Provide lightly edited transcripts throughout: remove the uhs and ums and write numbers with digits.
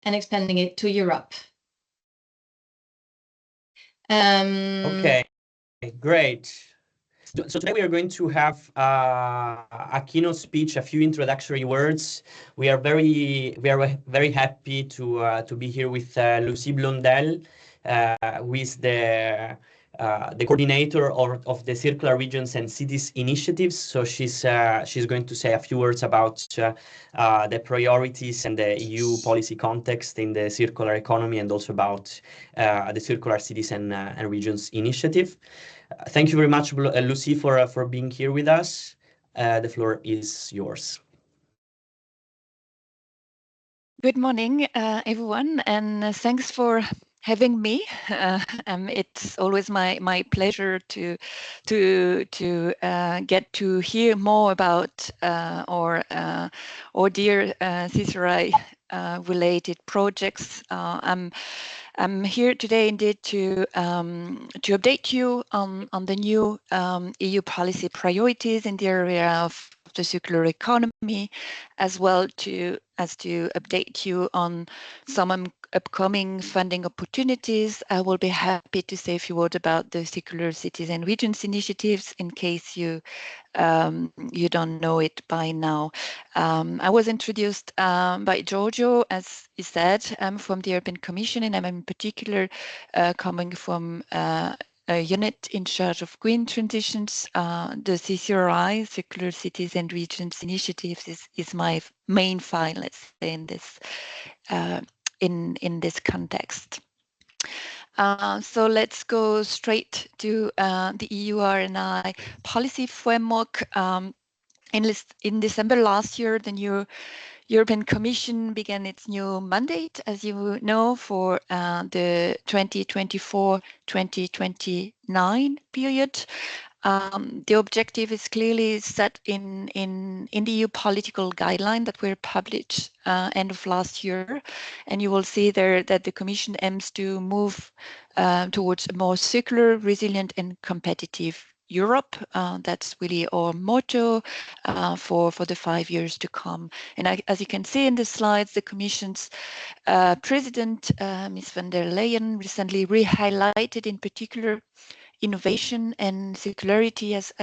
and expanding it to Europe. Okay, great. So today we are going to have a keynote speech, a few introductory words. We are very happy to be here with Lucie Blondel, who is the coordinator of the Circular Regions and Cities initiatives. So she's going to say a few words about the priorities and the EU policy context in the circular economy, and also about the Circular Cities and Regions initiative. Thank you very much, Lucie, for being here with us. The floor is yours. Good morning, everyone, and thanks for having me. It's always my pleasure to get to hear more about our dear CCRI related projects. I'm here today indeed to update you on the new EU policy priorities in the area of the circular economy, as well as to update you on some upcoming funding opportunities. I will be happy to say a few words about the Circular Cities and Regions initiatives in case you don't know it by now. I was introduced by Giorgio, as he said. I'm from the European Commission, and I'm in particular coming from a unit in charge of green transitions. The CCRI, Circular Cities and Regions initiatives, is my main file, let's say, in this context. So let's go straight to the EU R&I policy framework. In December last year, the new European Commission began its new mandate, as you know, for the 2024-2029 period. The objective is clearly set in the EU political guideline that were published end of last year, and you will see there that the Commission aims to move towards a more circular, resilient, and competitive Europe. That's really our motto for the 5 years to come. And as you can see in the slides, the Commission's President, Ms. von der Leyen, recently re-highlighted in particular innovation and circularity as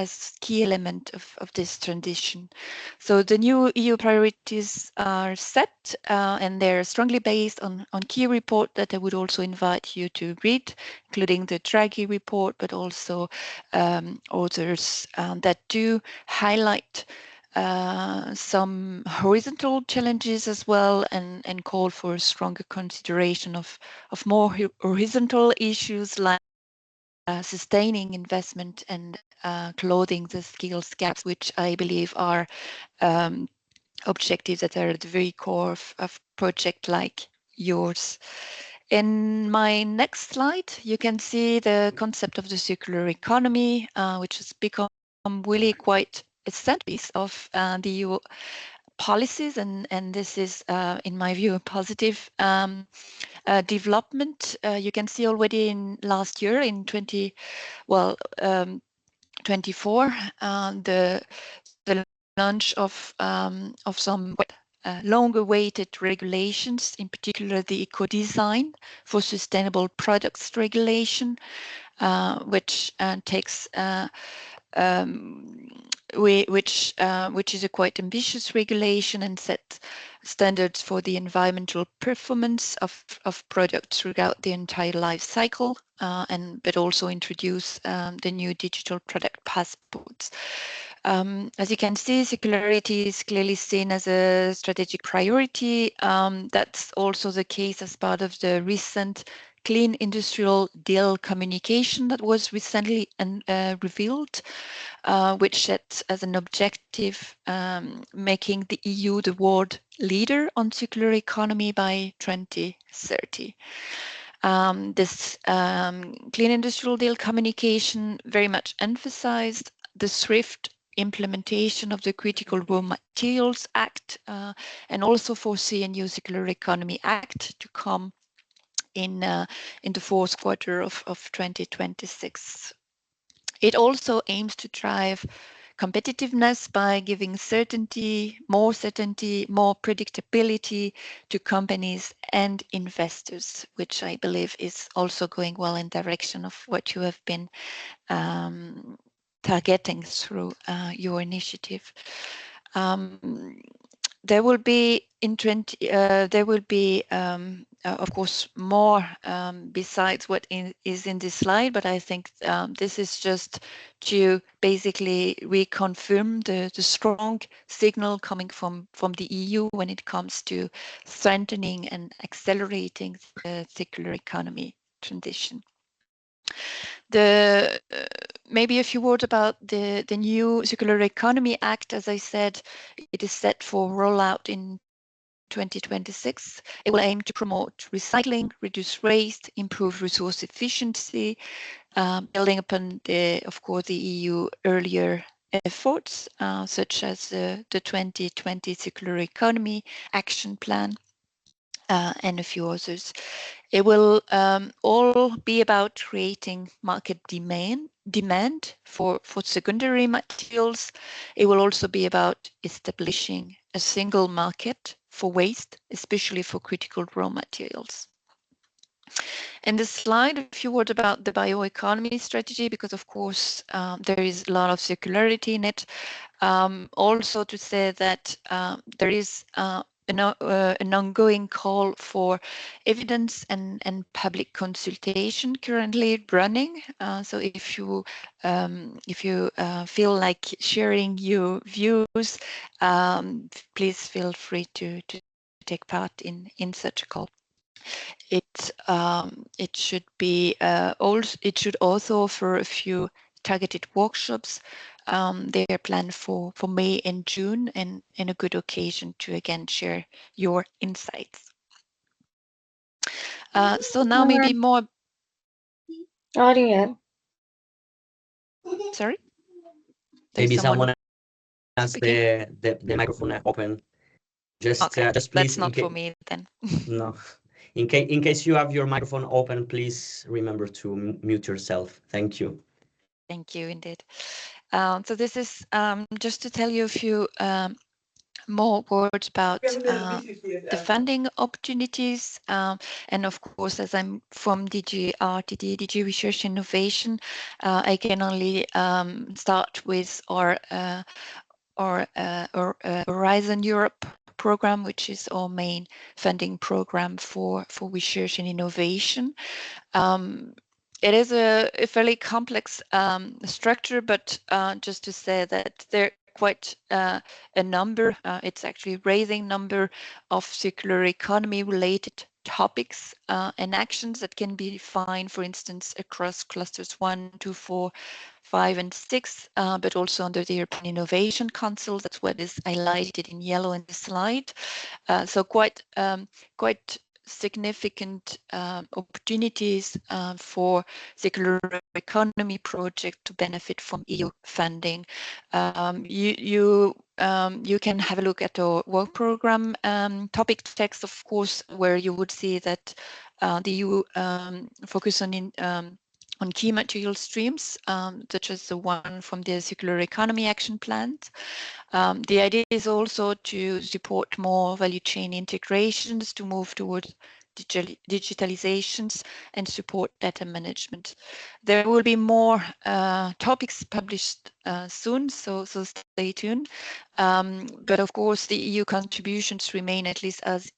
key element of this transition. So the new EU priorities are set and they're strongly based on key report that I would also invite you to read, including the Draghi report, but also others that do highlight some horizontal challenges as well, and call for a stronger consideration of more horizontal issues like sustaining investment and closing the skills gaps, which I believe are objectives that are at the very core of project like yours. In my next slide, you can see the concept of the circular economy, which has become really quite a centerpiece of the EU policies, and this is, in my view, a positive development. You can see already in last year, in 24, the launch of some long-awaited regulations, in particular the eco-design for sustainable products regulation, which takes which is a quite ambitious regulation and set standards for the environmental performance of products throughout the entire life cycle, but also introduce the new digital product passports. As you can see, circularity is clearly seen as a strategic priority. That's also the case as part of the recent Clean Industrial Deal communication that was recently revealed, which sets as an objective making the EU the world leader on circular economy by 2030. This Clean Industrial Deal communication very much emphasized the swift implementation of the Critical Raw Materials Act and also foresee a new Circular Economy Act to come in the fourth quarter of 2026. It also aims to drive competitiveness by giving certainty, more predictability to companies and investors, which I believe is also going well in direction of what you have been targeting through your initiative. There will be of course more besides what is in this slide, but I think this is just to basically reconfirm the strong signal coming from the EU when it comes to strengthening and accelerating the circular economy transition. Maybe a few words about the new Circular Economy Act. As I said, it is set for rollout in 2026. It will aim to promote recycling, reduce waste, improve resource efficiency, building upon of course, the EU earlier efforts, such as the 2020 Circular Economy Action Plan. And a few others. It will all be about creating market demand for secondary materials. It will also be about establishing a single market for waste, especially for critical raw materials. In this slide, a few words about the bioeconomy strategy, because of course there is a lot of circularity in it. Also to say that there is an ongoing call for evidence and public consultation currently running. So if you feel like sharing your views, please feel free to take part in such a call. It should also offer a few targeted workshops. They are planned for May and June, and a good occasion to again share your insights. So now maybe more. Sorry. Maybe someone has the microphone open. Just please. That's not for me then. No. In case you have your microphone open, please remember to mute yourself. Thank you. Thank you, indeed. So this is just to tell you a few more words about the funding opportunities. And of course, as I'm from DG RTD, DG Research Innovation, I can only start with our Horizon Europe program, which is our main funding program for research and innovation. It is a fairly complex structure, but just to say that there are quite a number, it's actually raising number of circular economy related topics and actions that can be defined, for instance, across clusters 1, 2, 4, 5, and 6, but also under the European Innovation Council. That's what is highlighted in yellow in the slide. So quite significant opportunities for circular economy project to benefit from EU funding. You can have a look at our work program topic text, of course, where you would see that the EU focus on key material streams, such as the one from the Circular Economy Action Plan. The idea is also to support more value chain integrations to move towards digitalizations and support data management. There will be more topics published soon, so stay tuned. But of course, the EU contributions remain at least as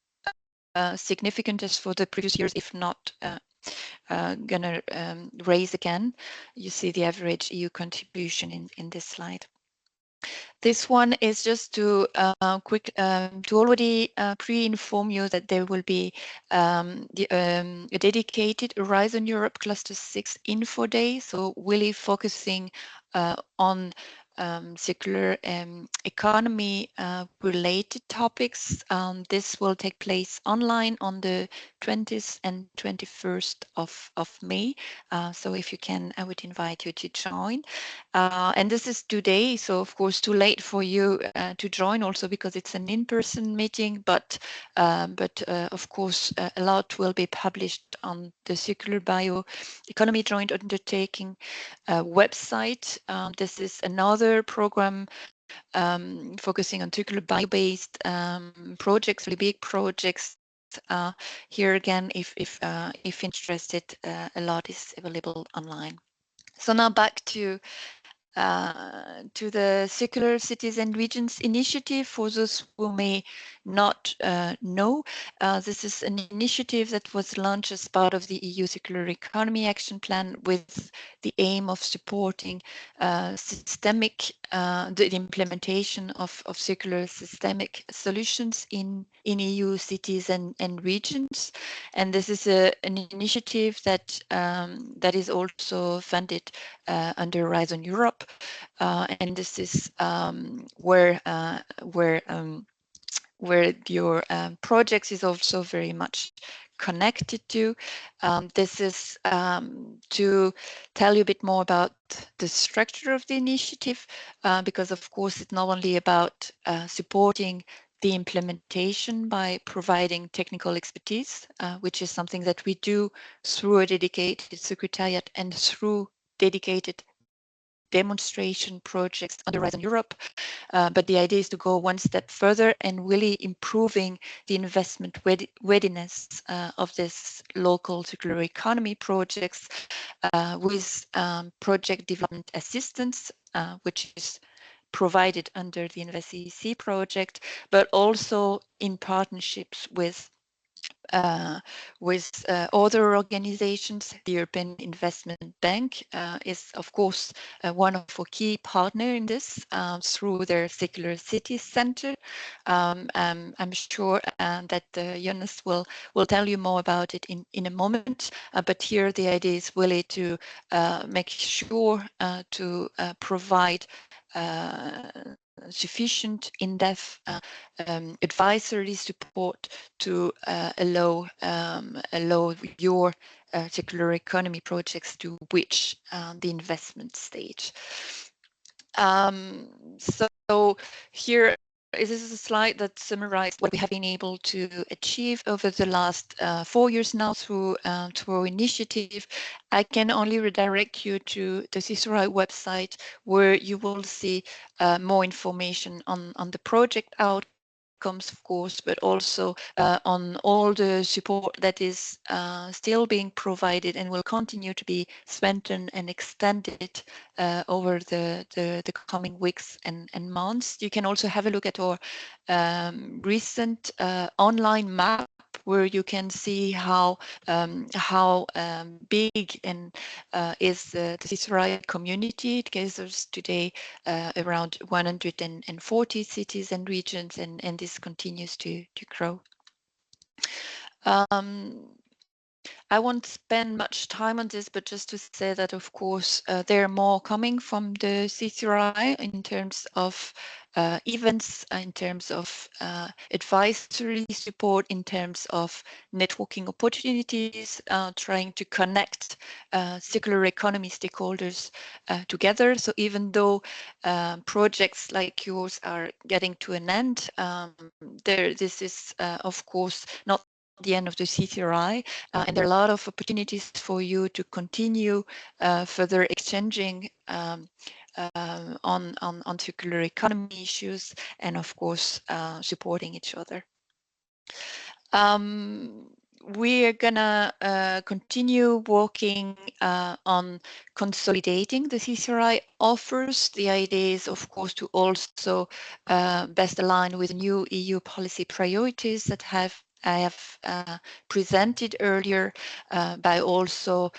significant as for the previous years, if not gonna raise again. You see the average EU contribution in this slide. This one is just to already pre-inform you that there will be a dedicated Horizon Europe Cluster 6 Info Day, so really focusing on circular economy related topics. This will take place online on the 20th and 21st of May. So if you can, I would invite you to join. And this is today, so of course too late for you to join, also because it's an in-person meeting, but of course a lot will be published on the Circular Bioeconomy Joint Undertaking website. This is another another program focusing on circular bio-based projects, really big projects. Here again, if interested, a lot is available online. So now back to the Circular Cities and Regions initiative. For those who may not know, this is an initiative that was launched as part of the EU Circular Economy Action Plan with the aim of supporting the implementation of circular systemic solutions in EU cities and regions. And this is an initiative that is also funded under Horizon Europe, and this is where your projects is also very much connected to. This is to tell you a bit more about the structure of the initiative, because of course it's not only about supporting the implementation by providing technical expertise, which is something that we do through a dedicated secretariat and through dedicated demonstration projects under Horizon Europe. But the idea is to go one step further and really improving the investment readiness of this local circular economy projects with project development assistance, which is provided under the InvestCEC project, but also in partnerships with other organizations. The European Investment Bank is, of course, one of our key partners in this through their Circular Cities Center. I'm sure that Jonas will tell you more about it in a moment. But here the idea is really to make sure to provide sufficient in-depth advisory support to allow your circular economy projects to reach the investment stage. So here, this is a slide that summarizes what we have been able to achieve over the last 4 years now through our initiative. I can only redirect you to the CCRI website, where you will see more information on the project outcomes, of course, but also on all the support that is still being provided and will continue to be strengthened and extended over the coming weeks and months. You can also have a look at our recent online map, where you can see how big and is the CCRI community. It gathers today around 140 cities and regions, and this continues to grow. I won't spend much time on this, but just to say that, of course, there are more coming from the CCRI in terms of events, in terms of advisory support, in terms of networking opportunities, trying to connect circular economy stakeholders together. So even though projects like yours are getting to an end, this is, of course, not the end of the CCRI, and there are a lot of opportunities for you to continue further exchanging on circular economy issues, and of course supporting each other. We are gonna continue working on consolidating the CCRI offers. The idea is, of course, to also best align with new EU policy priorities that I have presented earlier, by also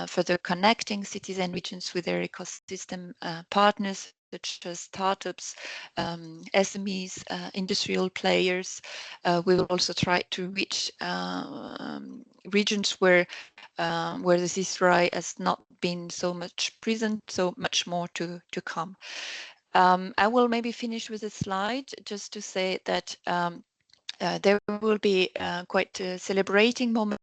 further connecting cities and regions with their ecosystem partners, such as startups, SMEs, industrial players. We will also try to reach regions where the CCRI has not been so much present, so much more to come. I will maybe finish with a slide just to say that there will be quite a celebrating moment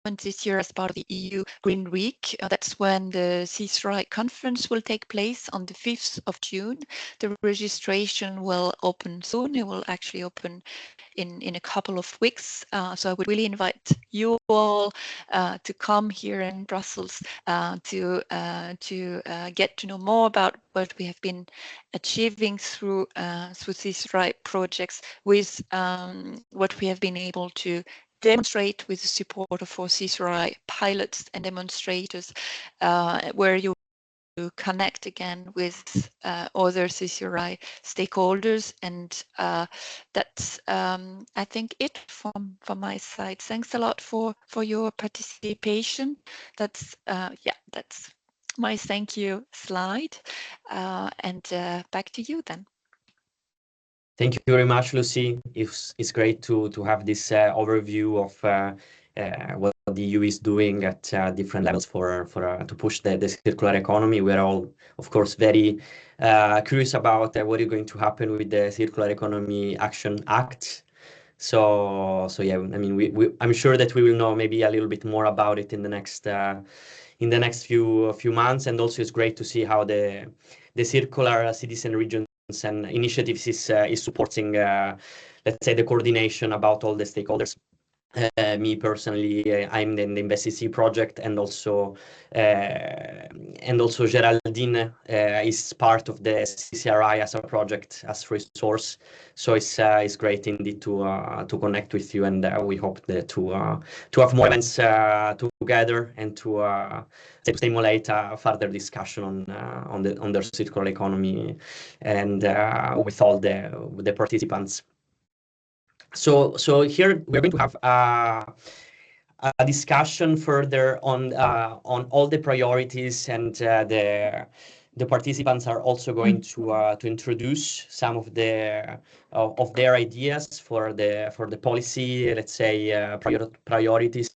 this year as part of the EU Green Week. That's when the CCRI conference will take place on the 5th of June. The registration will open soon. It will actually open in a couple of weeks. So I would really invite you all to come here in Brussels to get to know more about what we have been achieving through these projects, with what we have been able to demonstrate with the support of our CCRI pilots and demonstrators, where you connect again with other CCRI stakeholders. And that's I think it from my side. Thanks a lot for your participation. That's that's my thank you slide, and back to you then. Thank you very much, Lucie. It's great to have this overview of what the EU is doing at different levels to push the circular economy. We're all, of course, very curious about what is going to happen with the Circular Economy Action Act. So yeah, I mean, I'm sure that we will know maybe a little bit more about it in the next few months. And also, it's great to see how the circular citizen regions and initiatives is supporting, let's say, the coordination about all the stakeholders. Me personally, I'm in the InvestCEC project, and also Geraldine is part of the CCRI as a project, as resource. So it's great indeed to connect with you, and we hope to have more events together, and to stimulate further discussion on the circular economy, and with all the participants. So here we're going to have a discussion further on all the priorities, and the participants are also going to introduce some of their ideas for the policy, let's say, priorities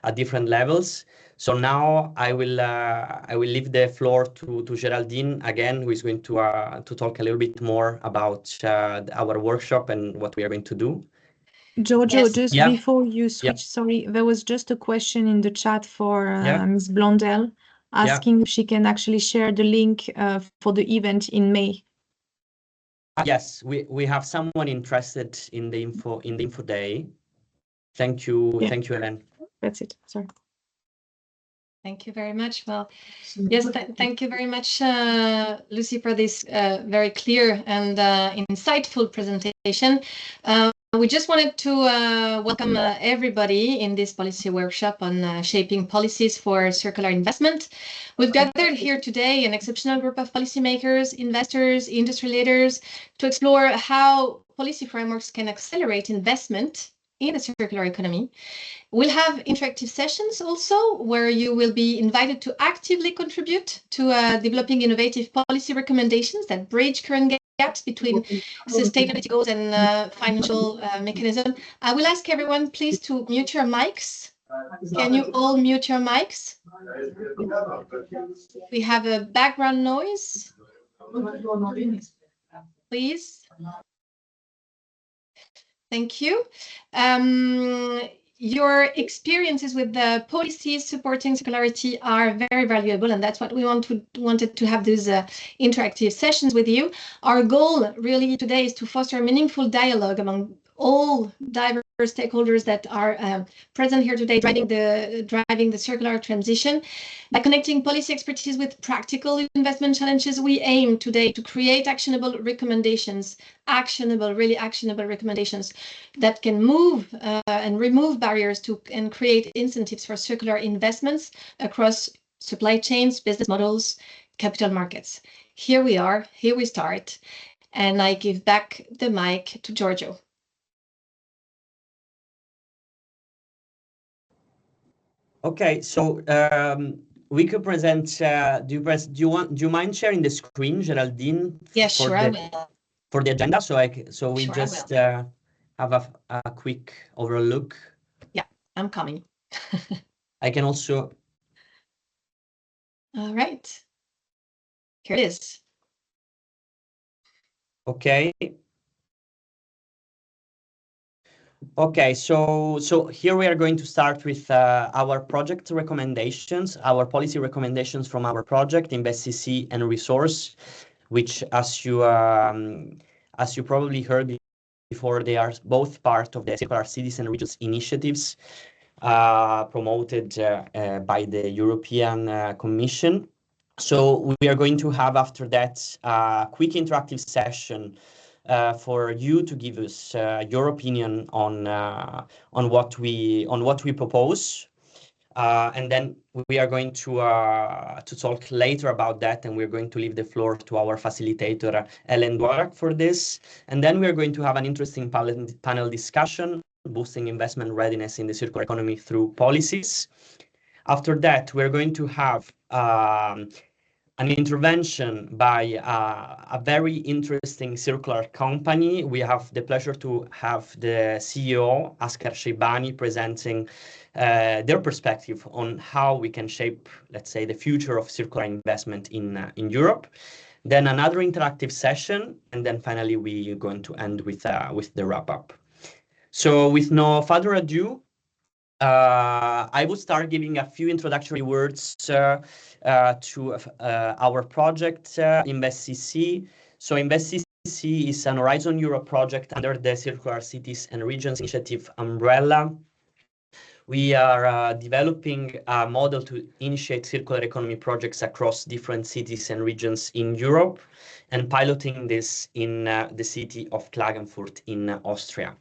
at different levels. So now I will leave the floor to Geraldine again, who is going to talk a little bit more about our workshop and what we are going to do. Giorgio, yes. Just before you switch, sorry, there was just a question in the chat for Ms. Blondel, asking if she can actually share the link for the event in May. Yes, we have someone interested in the info day. Thank you, thank you, Hélène. That's it. Sorry. Thank you very much. Well, yes, thank you very much, Lucie, for this very clear and insightful presentation. We just wanted to welcome everybody in this policy workshop on shaping policies for circular investment. We've gathered here today an exceptional group of policymakers, investors, industry leaders to explore how policy frameworks can accelerate investment in the circular economy. We'll have interactive sessions also, where you will be invited to actively contribute to developing innovative policy recommendations that bridge current gaps between sustainability goals and financial mechanism. I will ask everyone, please, to mute your mics. Can you all mute your mics? We have a background noise. Please. Thank you. Your experiences with the policies supporting circularity are very valuable, and that's what we wanted to have these interactive sessions with you. Our goal really today is to foster a meaningful dialogue among all diverse stakeholders that are present here today, driving the circular transition. By connecting policy expertise with practical investment challenges, we aim today to create actionable recommendations, really actionable recommendations that can move and remove barriers and create incentives for circular investments across supply chains, business models, capital markets. Here we are, here we start, and I give back the mic to Giorgio. Okay, so we could present. Do you mind sharing the screen, Geraldine? Yeah, sure, I will. For the agenda, so we sure just have a quick overall look. Yeah, I'm coming. I can also. All right. Here it is. Okay. Okay, so here we are going to start with our project recommendations, our policy recommendations from our project, InvestCEC and RESOURCE, which, as you probably heard before, they are both part of the Circular Cities and Regions initiatives promoted by the European Commission. So we are going to have after that a quick interactive session for you to give us your opinion on what we propose, and then we are going to talk later about that, and we're going to leave the floor to our facilitator Ellen Dworak for this, and then we are going to have an interesting panel discussion, boosting investment readiness in the circular economy through policies. After that, we're going to have an intervention by a very interesting circular company. We have the pleasure to have the CEO, Askar Sheibani, presenting their perspective on how we can shape, let's say, the future of circular investment in Europe. Then another interactive session, and then finally we are going to end with the wrap-up. So with no further ado, I will start giving a few introductory words to our project, InvestCEC. So InvestCEC is an Horizon Europe project under the Circular Cities and Regions Initiative umbrella. We are developing a model to initiate circular economy projects across different cities and regions in Europe, and piloting this in the city of Klagenfurt in Austria.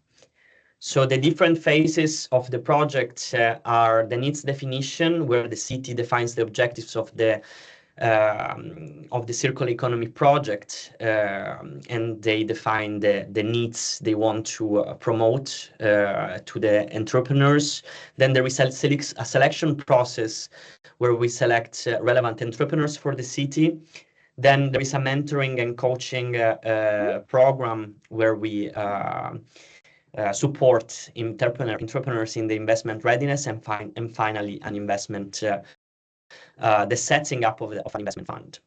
So the different phases of the project are the needs definition, where the city defines the objectives of the circular economy project, and they define the needs they want to promote to the entrepreneurs. Then there is a selection process where we select relevant entrepreneurs for the city. Then there is a mentoring and coaching program where we support entrepreneurs in the investment readiness, and finally an investment, the setting up of an investment fund.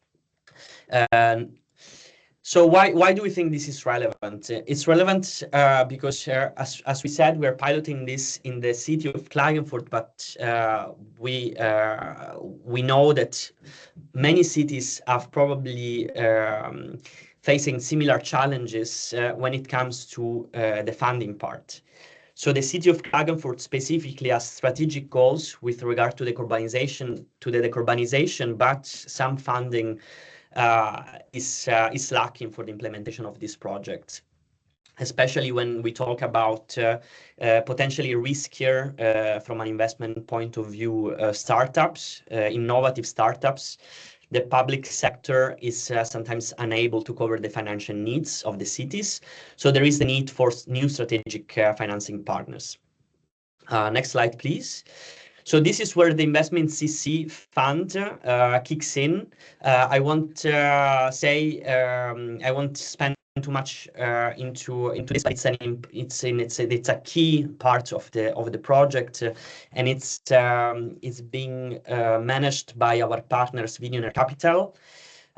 So why do we think this is relevant? It's relevant because, as we said, we're piloting this in the city of Klagenfurt, but we know that many cities have probably facing similar challenges when it comes to the funding part. So the city of Klagenfurt specifically has strategic goals with regard to the decarbonization, but some funding is lacking for the implementation of this project, especially when we talk about potentially riskier from an investment point of view startups, innovative startups. The public sector is sometimes unable to cover the financial needs of the cities. So there is the need for new strategic financing partners. Next slide, please. So this is where the InvestCEC fund kicks in. I won't spend too much into this, but it's a key part of the project, and it's being managed by our partners Vinioner Capital.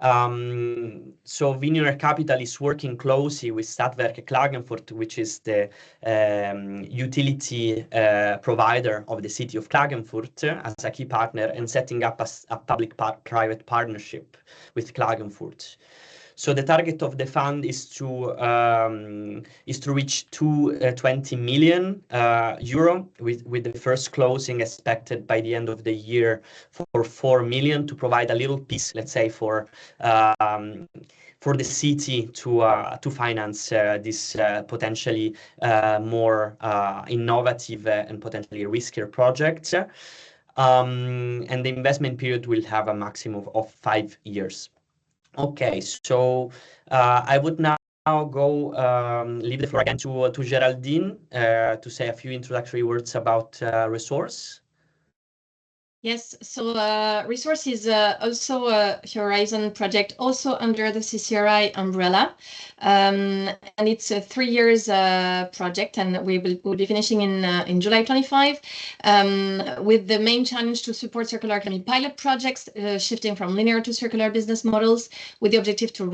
So Vinioner Capital is working closely with Stadtwerke Klagenfurt, which is the utility provider of the city of Klagenfurt, as a key partner, and setting up a public-private partnership with Klagenfurt. So the target of the fund is to reach 20 million euro, with the first closing expected by the end of the year for 4 million, to provide a little piece, let's say, for the city to finance this potentially more innovative and potentially riskier project. And the investment period will have a maximum of 5 years. Okay, so I would now go leave the floor again to Geraldine to say a few introductory words about RESOURCE. Yes, so Resource is also a Horizon project, also under the CCRI umbrella. And it's a 3 years project, and we'll be finishing in July 25, with the main challenge to support circular economy pilot projects, shifting from linear to circular business models, with the objective to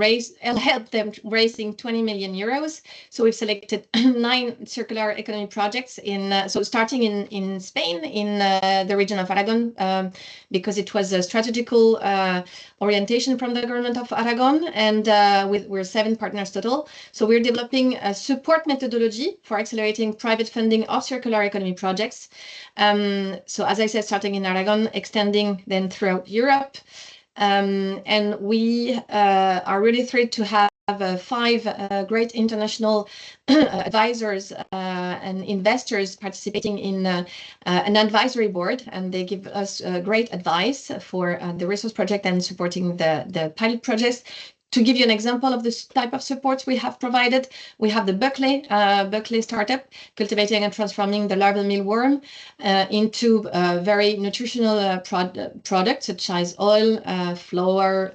help them raising 20 million euros. So we've selected 9 circular economy projects so starting in Spain, in the region of Aragon, because it was a strategical orientation from the government of Aragon, and we're 7 partners total. So we're developing a support methodology for accelerating private funding of circular economy projects. So as I said, starting in Aragon, extending then throughout Europe. And we are really thrilled to have 5 great international advisors and investors participating in an advisory board, and they give us great advice for the resource project and supporting the pilot projects. To give you an example of this type of supports we have provided, we have the Buckley startup, cultivating and transforming the larval mealworm into very nutritional products such as oil, flour,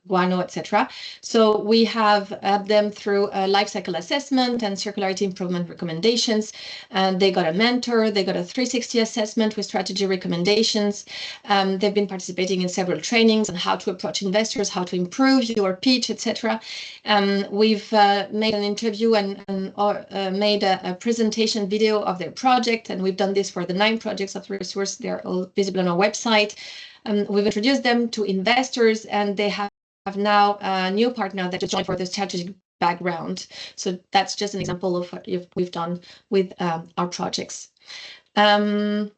guano, etc. So we have helped them through a life cycle assessment and circularity improvement recommendations. And they got a mentor, they got a 360 assessment with strategy recommendations. They've been participating in several trainings on how to approach investors, how to improve your pitch, etc. We've made an interview and made a presentation video of their project, and we've done this for the 9 projects of Resource. They're all visible on our website. We've introduced them to investors, and they have now a new partner that just joined for the strategic background. So that's just an example of what we've done with our projects. Now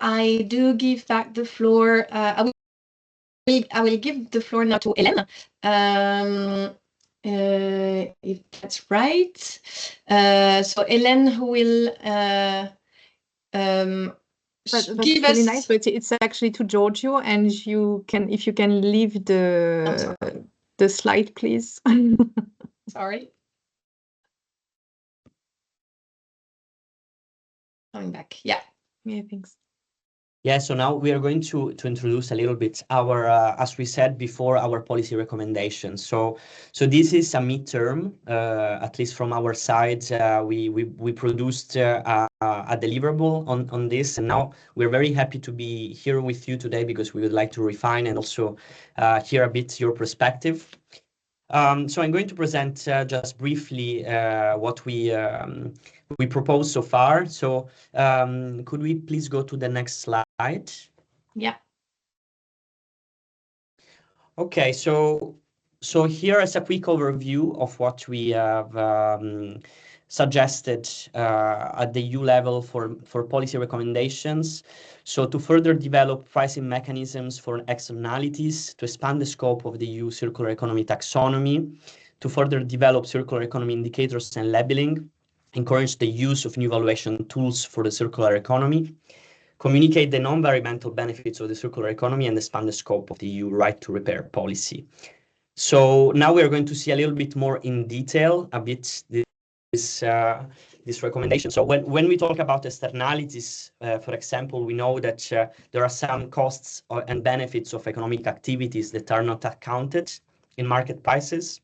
I do give back the floor. I will give the floor now to Hélène, if that's right. So Hélène, who will that's really nice, but it's actually to Giorgio, and you can, if you can leave the slide, please. Sorry. Coming back. Yeah, thanks. Yeah, so now we are going to introduce a little bit our, as we said before, our policy recommendations. So this is a midterm, at least from our side. We produced a deliverable on this, and now we're very happy to be here with you today because we would like to refine and also hear a bit your perspective. So I'm going to present just briefly what we proposed so far. So could we please go to the next slide? Yeah. Okay, so here is a quick overview of what we have suggested at the EU level for policy recommendations. So to further develop pricing mechanisms for externalities, to expand the scope of the EU circular economy taxonomy, to further develop circular economy indicators and labeling, encourage the use of new valuation tools for the circular economy, communicate the non-environmental benefits of the circular economy, and expand the scope of the EU right to repair policy. So now we are going to see a little bit more in detail a bit this recommendation. So when we talk about externalities, for example, we know that there are some costs and benefits of economic activities that are not accounted in market prices.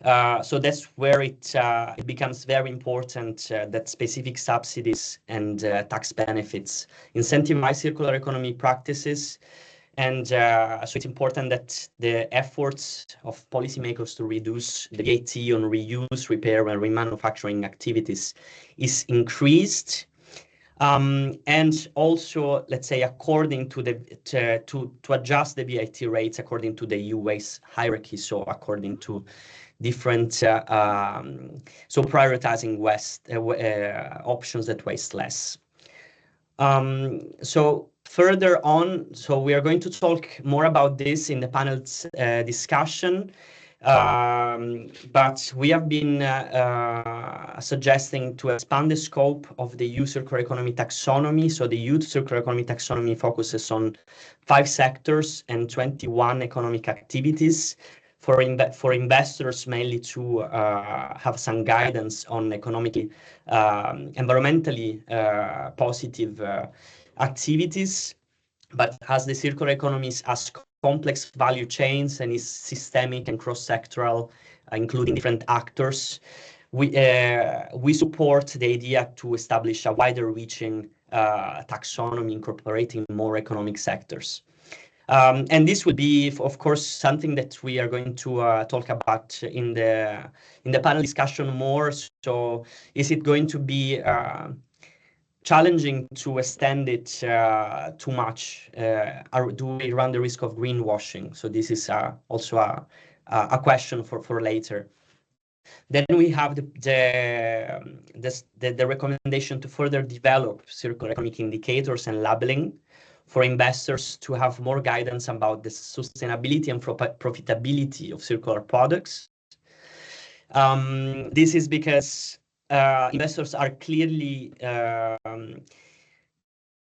So that's where it becomes very important that specific subsidies and tax benefits incentivize circular economy practices. And so it's important that the efforts of policymakers to reduce the VAT on reuse, repair, and remanufacturing activities is increased. And also, let's say, according to to adjust the VAT rates according to the EU waste hierarchy, so according to different, so prioritizing waste options that waste less. So further on, so we are going to talk more about this in the panel's discussion, but we have been suggesting to expand the scope of the EU circular economy taxonomy. So the EU circular economy taxonomy focuses on 5 sectors and 21 economic activities. For investors, mainly to have some guidance on economically, environmentally positive activities, but as the circular economy has complex value chains and is systemic and cross-sectoral, including different actors, we support the idea to establish a wider-reaching taxonomy incorporating more economic sectors. And this will be, of course, something that we are going to talk about in the panel discussion more. So, is it going to be challenging to extend it too much? Or do we run the risk of greenwashing? So this is also a question for later. Then we have the recommendation to further develop circular economic indicators and labeling for investors to have more guidance about the sustainability and profitability of circular products. This is because investors are clearly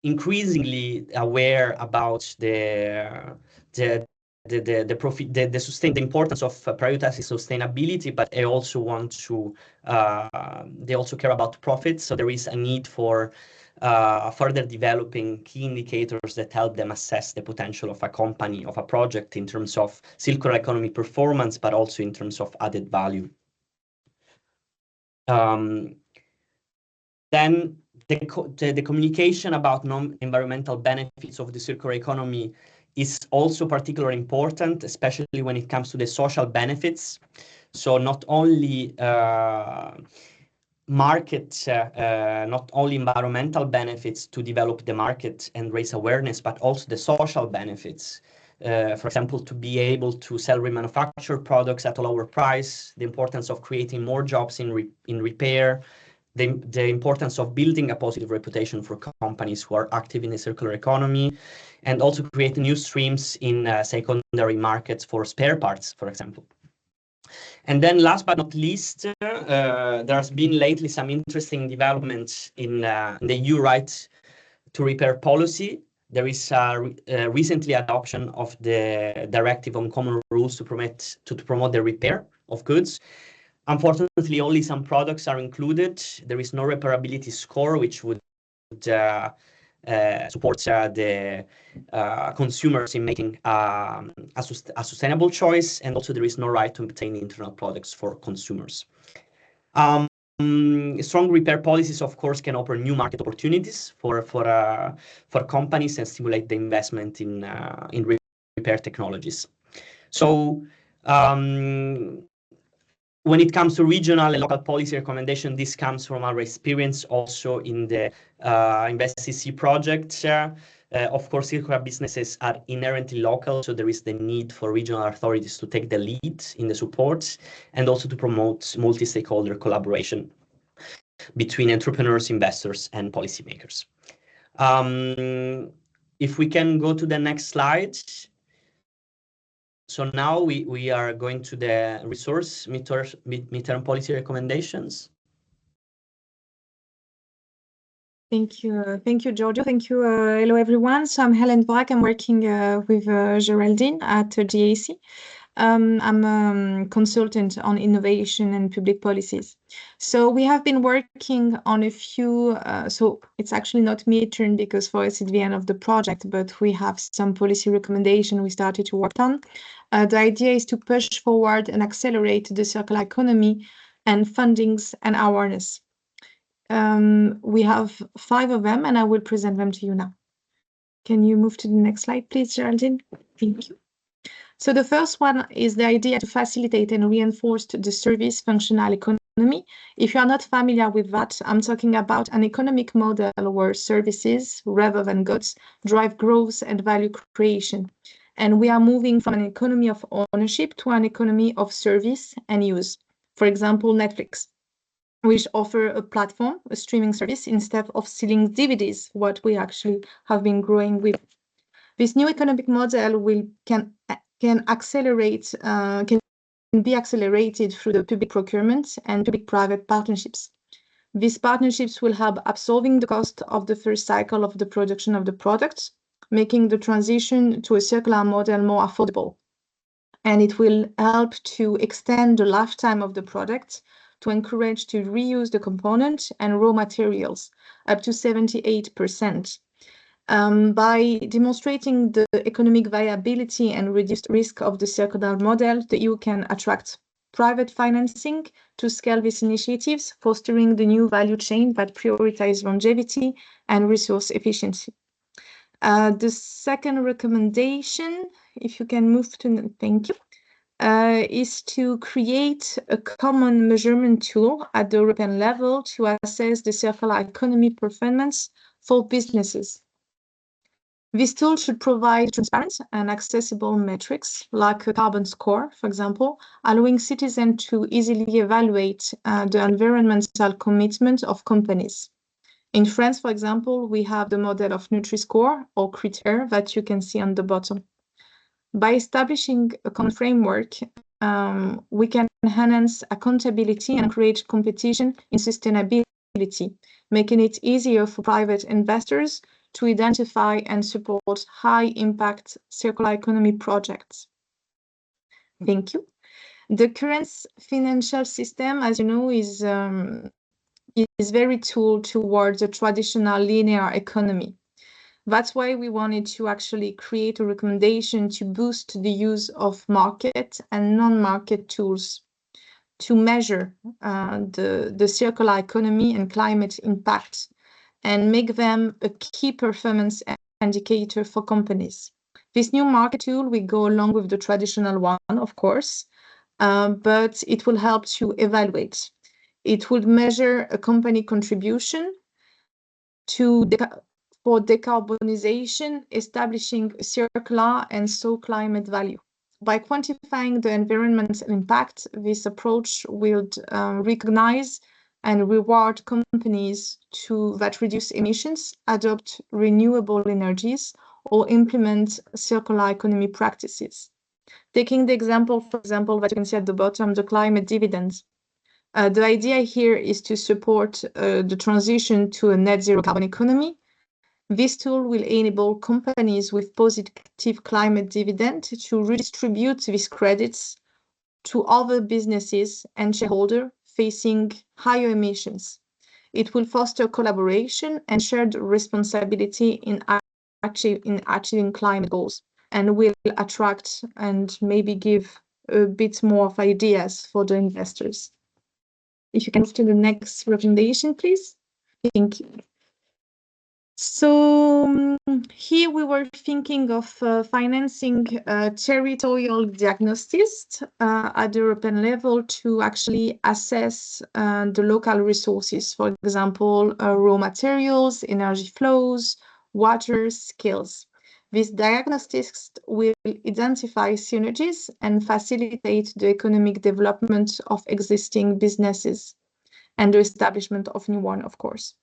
increasingly aware about the importance of prioritizing sustainability, but they also want to they also care about profits. So there is a need for further developing key indicators that help them assess the potential of a company, of a project in terms of circular economy performance, but also in terms of added value. Then the communication about non-environmental benefits of the circular economy is also particularly important, especially when it comes to the social benefits. So not only not only environmental benefits to develop the market and raise awareness, but also the social benefits. For example, to be able to sell remanufactured products at a lower price, the importance of creating more jobs in repair, the importance of building a positive reputation for companies who are active in the circular economy, and also create new streams in secondary markets for spare parts, for example. And then last but not least, there has been lately some interesting developments in the EU right to repair policy. There is recently adoption of the directive on common rules to promote the repair of goods. Unfortunately, only some products are included. There is no repairability score, which would support the consumers in making a sustainable choice, and also there is no right to obtain internal products for consumers. Strong repair policies, of course, can open new market opportunities for companies and stimulate the investment in repair technologies. So when it comes to regional and local policy recommendation, this comes from our experience also in the InvestCEC project. Of course, circular businesses are inherently local, so there is the need for regional authorities to take the lead in the support and also to promote multi-stakeholder collaboration between entrepreneurs, investors, and policymakers. If we can go to the next slide. So now we are going to the resource midterm policy recommendations. Thank you, Giorgio. Thank you. Hello, everyone. So I'm Helen Brack. I'm working with Geraldine at GAC. I'm a consultant on innovation and public policies. So we have been working on a few, so it's actually not midterm because for us it's the end of the project, but we have some policy recommendation we started to work on. The idea is to push forward and accelerate the circular economy and fundings and awareness. We have 5 of them and I will present them to you now. Can you move to the next slide, please, Geraldine? Thank you. So the first one is the idea to facilitate and reinforce the service functional economy. If you are not familiar with that, I'm talking about an economic model where services, rather than goods, drive growth and value creation. And we are moving from an economy of ownership to an economy of service and use. For example, Netflix, which offer a platform, a streaming service, instead of selling DVDs, what we actually have been growing with. This new economic model can be accelerated through the public procurement and public-private partnerships. These partnerships will help absorbing the cost of the first cycle of the production of the products, making the transition to a circular model more affordable. And it will help to extend the lifetime of the product to encourage to reuse the component and raw materials up to 78%. By demonstrating the economic viability and reduced risk of the circular model, the EU can attract private financing to scale these initiatives, fostering the new value chain that prioritize longevity and resource efficiency. The second recommendation, if you can move to, thank you, is to create a common measurement tool at the European level to assess the circular economy performance for businesses. This tool should provide transparent and accessible metrics like a carbon score, for example, allowing citizens to easily evaluate the environmental commitment of companies. In France, for example, we have the model of Nutri-Score or Critère that you can see on the bottom. By establishing a common framework, we can enhance accountability and encourage competition in sustainability, making it easier for private investors to identify and support high-impact circular economy projects. Thank you. The current financial system, as you know, is very tooled towards a traditional linear economy. That's why we wanted to actually create a recommendation to boost the use of market and non-market tools to measure the circular economy and climate impact and make them a key performance indicator for companies. This new market tool will go along with the traditional one, of course, but it will help to evaluate. It will measure a company contribution for decarbonization, establishing a circular and climate value. By quantifying the environmental impact, this approach will recognize and reward companies that reduce emissions, adopt renewable energies, or implement circular economy practices. Taking the example, for example, that you can see at the bottom, the climate dividends. The idea here is to support the transition to a net zero carbon economy. This tool will enable companies with positive climate dividend to redistribute these credits to other businesses and shareholders facing higher emissions. It will foster collaboration and shared responsibility in achieving climate goals, and will attract and maybe give a bit more of ideas for the investors. If you can move to the next recommendation, please. Thank you. So here we were thinking of financing territorial diagnostics at the European level to actually assess the local resources, for example, raw materials, energy flows, water, skills. These diagnostics will identify synergies and facilitate the economic development of existing businesses and the establishment of new ones, of course.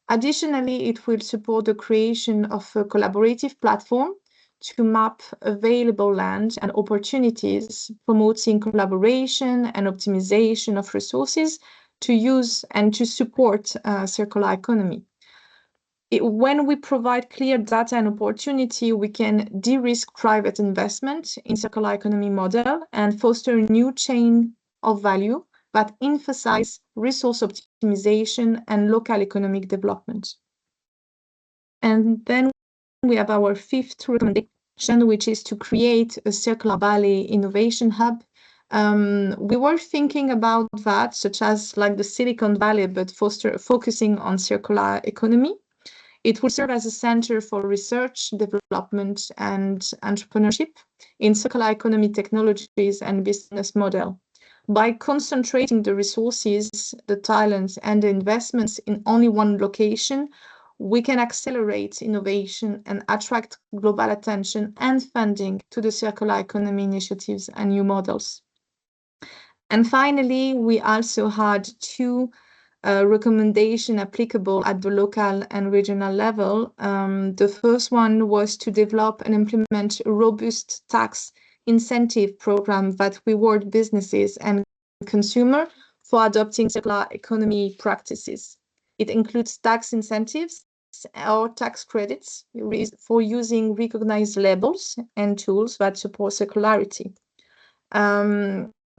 Additionally, it will support the creation of a collaborative platform to map available land and opportunities, promoting collaboration and optimization of resources to use and to support circular economy. When we provide clear data and opportunity, we can de-risk private investment in circular economy model and foster a new chain of value that emphasize resource optimization and local economic development. And then we have our fifth recommendation, which is to create a Circular Valley Innovation Hub. We were thinking about that, such as like the Silicon Valley, but focusing on circular economy. It will serve as a center for research, development, and entrepreneurship in circular economy technologies and business model. By concentrating the resources, the talents, and the investments in only one location, we can accelerate innovation and attract global attention and funding to the circular economy initiatives and new models. And finally, we also had two recommendations applicable at the local and regional level. The first one was to develop and implement a robust tax incentive program that reward businesses and consumers for adopting circular economy practices. It includes tax incentives or tax credits for using recognized labels and tools that support circularity.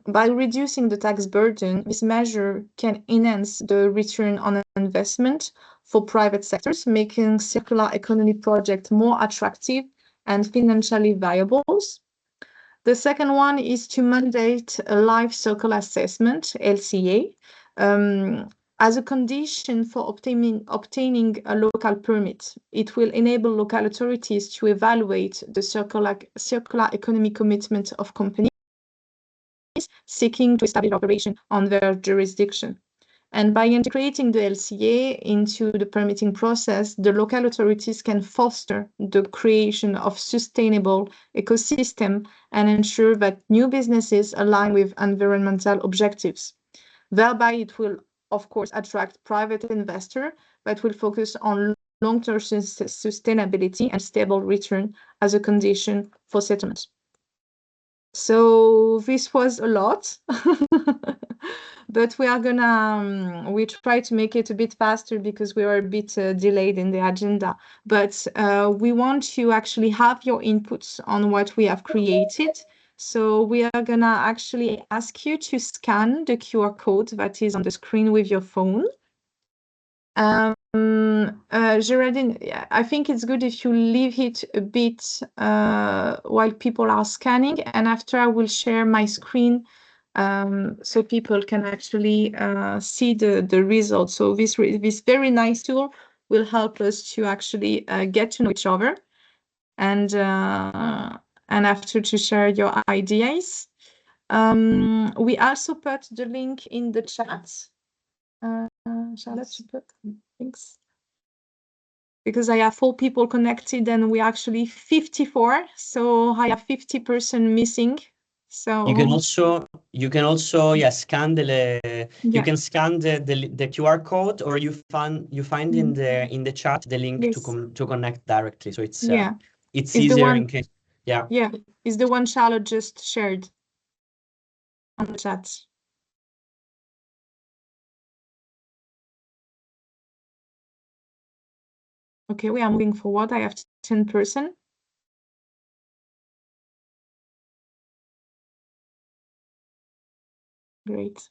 by reducing the tax burden, this measure can enhance the return on investment for private sectors, making circular economy projects more attractive and financially viable. The second one is to mandate a life cycle assessment, LCA, as a condition for obtaining a local permit. It will enable local authorities to evaluate the circular economy commitment of companies seeking to establish operation on their jurisdiction. And by integrating the LCA into the permitting process, the local authorities can foster the creation of sustainable ecosystem and ensure that new businesses align with environmental objectives. Thereby, it will, of course, attract private investors that will focus on long-term sustainability and stable return as a condition for settlement. So this was a lot, but we try to make it a bit faster because we were a bit delayed in the agenda. But we want to actually have your inputs on what we have created. So we are gonna actually ask you to scan the QR code that is on the screen with your phone. Geraldine, I think it's good if you leave it a bit while people are scanning, and after I will share my screen so people can actually see the results. So this very nice tool will help us to actually get to know each other and after to share your ideas. We also put the link in the chat. Charlotte, you put, thanks. Because I have 4 people connected and we actually 54, so I have 50% missing. So you can also scan you can scan the QR code, or you find in the chat the link to connect directly. So it's it's easier in case. Yeah. Is the one Charlotte just shared on the chat. Okay, we are moving forward. I have 10%. Great.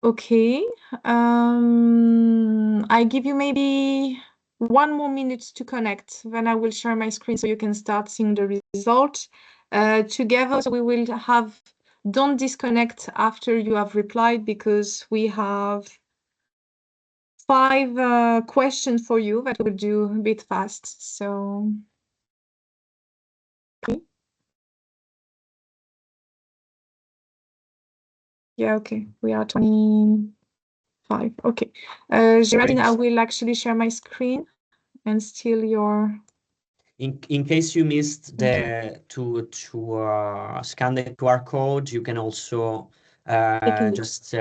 Okay. I give you maybe 1 more minute to connect. Then I will share my screen so you can start seeing the result together. So we will have. Don't disconnect after you have replied because we have 5 questions for you that we'll do a bit fast. So, okay. Yeah, okay. We are 25. Okay. Geraldine, I will actually share my screen and steal your. In case you missed to scan the QR code, you can also just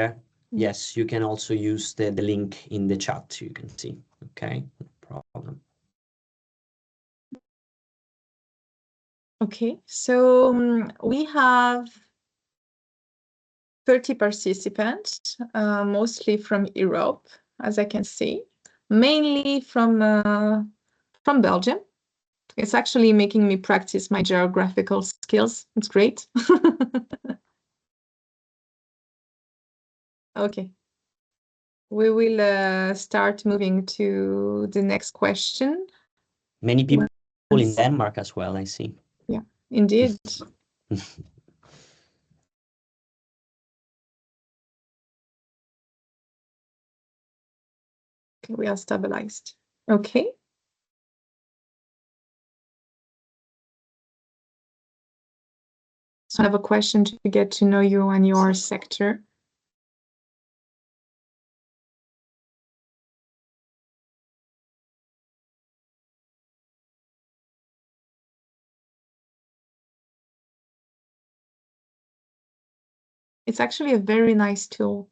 yes, you can also use the link in the chat. You can see. Okay, no problem. Okay, so we have 30 participants, mostly from Europe, as I can see, mainly from Belgium. It's actually making me practice my geographical skills. It's great. Okay. We will start moving to the next question. Many people in Denmark as well, I see. Yeah, indeed. Okay, we are stabilized. Okay. So I have a question to get to know you and your sector. It's actually a very nice tool.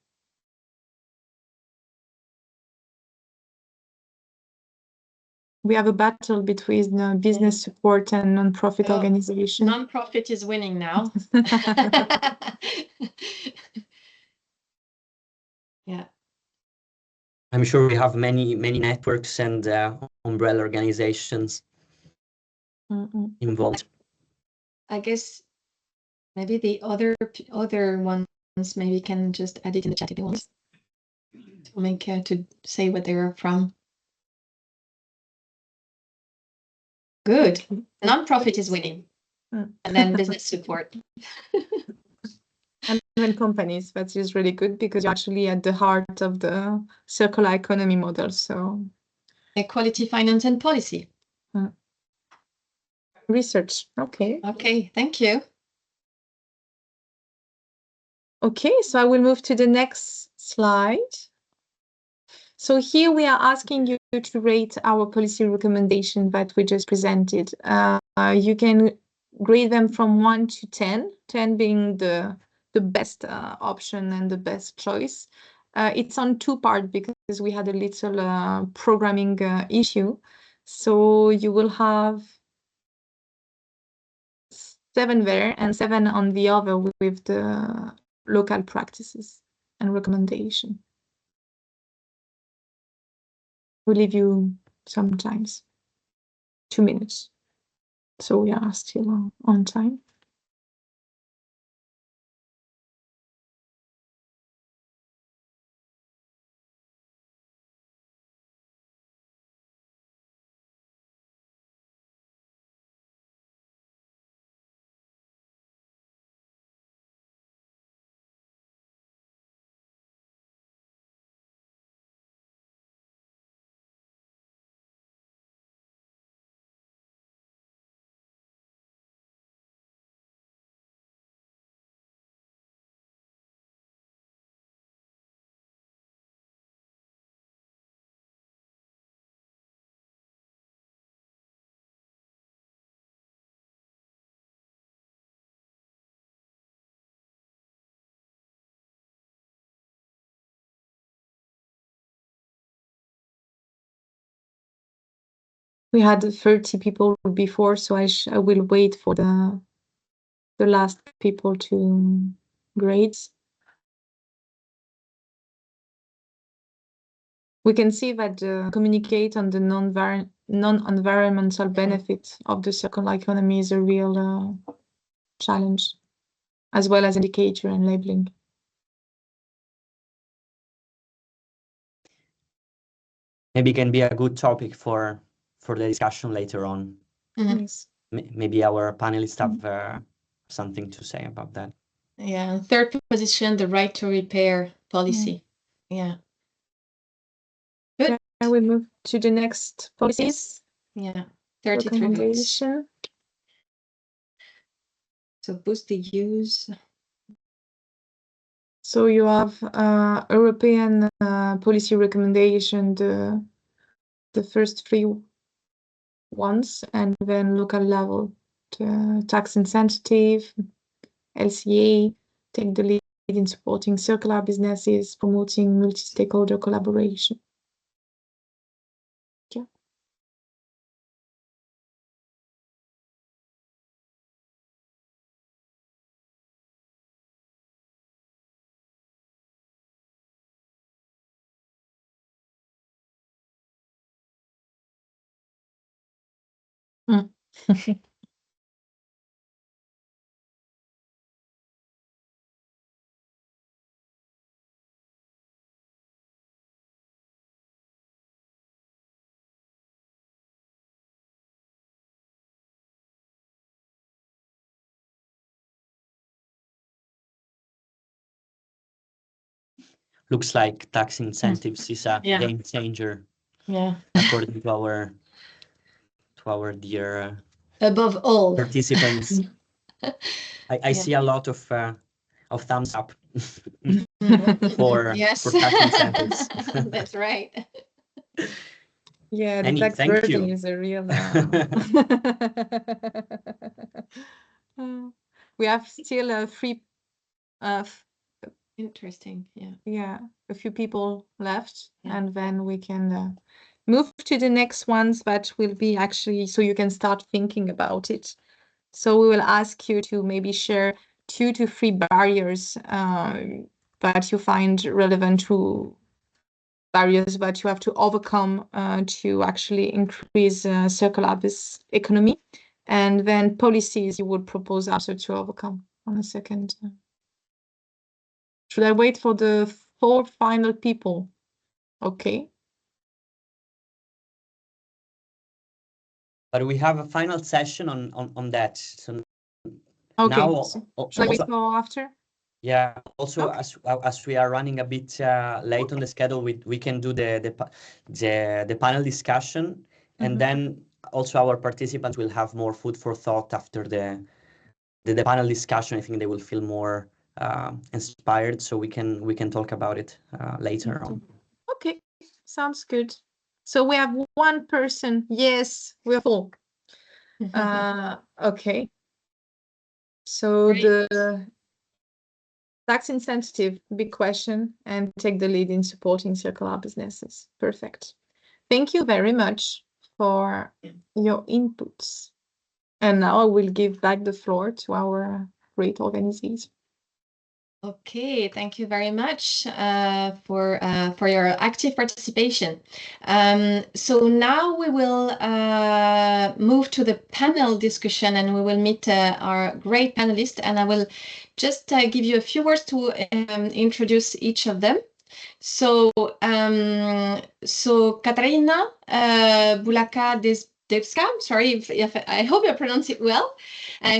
We have a battle between business support and non-profit organization. Non-profit is winning now. Yeah. I'm sure we have many networks and umbrella organizations involved. I guess Maybe the other ones maybe can just add it in the chat if they want to make to say what they're from. Good. Non-profit is winning. And then business support. And then companies, that is really good because you're actually at the heart of the circular economy model. So Equality, finance, and policy. Research. Okay. Okay, thank you. Okay, so I will move to the next slide. So here we are asking you to rate our policy recommendation that we just presented. You can grade them from 1 to 10, 10 being the best option and the best choice. It's on two parts because we had a little programming issue. So you will have 7 there and 7 on the other with the local practices and recommendation. We'll leave you sometimes 2 minutes. So we are still on time. We had 30 people before, so I will wait for the last people to grade. We can see that communicate on the non-environmental benefit of the circular economy is a real challenge, as well as indicator and labeling. Maybe it can be a good topic for the discussion later on. Yes. Maybe our panelists have something to say about that. Yeah, third position, the right to repair policy. Yeah. Good. I will move to the next policies. Yeah, 33 votes. Recommendation. So boost the use. So you have European policy recommendation, the first 3 ones, and then local level, tax incentive, LCA, take the lead in supporting circular businesses, promoting multi-stakeholder collaboration. Yeah. Looks like tax incentives is a game changer. Yeah. According to our dear above all participants. I see a lot of thumbs up for tax incentives. That's right. Yeah, the Annie, tax thank burden you. is a real. We have still a free. Interesting. Yeah. Yeah, a few people left, and then we can move to the next ones that will be actually so you can start thinking about it. So we will ask you to maybe share 2 to 3 barriers that you find relevant to barriers that you have to overcome to actually increase circular economy, and then policies you would propose also to overcome. on a second. Should I wait for the 4 final people? Okay. But we have a final session on that. So Okay. now, Should I wait for after? Yeah. Also, Okay. as we are running a bit late on the schedule, we can do the panel discussion, and then also our participants will have more food for thought after the panel discussion. I think they will feel more inspired, so we can talk about it later on. Okay, sounds good. So we have 1 person. Yes, we're full. Okay. So Great. the tax insensitive, big question, and take the lead in supporting circular businesses. Perfect. Thank you very much for your inputs. And now I will give back the floor to our great organizers. Okay, thank you very much for your active participation. So now we will move to the panel discussion, and we will meet our great panelists. And I will just give you a few words to introduce each of them. So, Katarzyna Balucka-Debska, sorry if I hope I pronounce it well.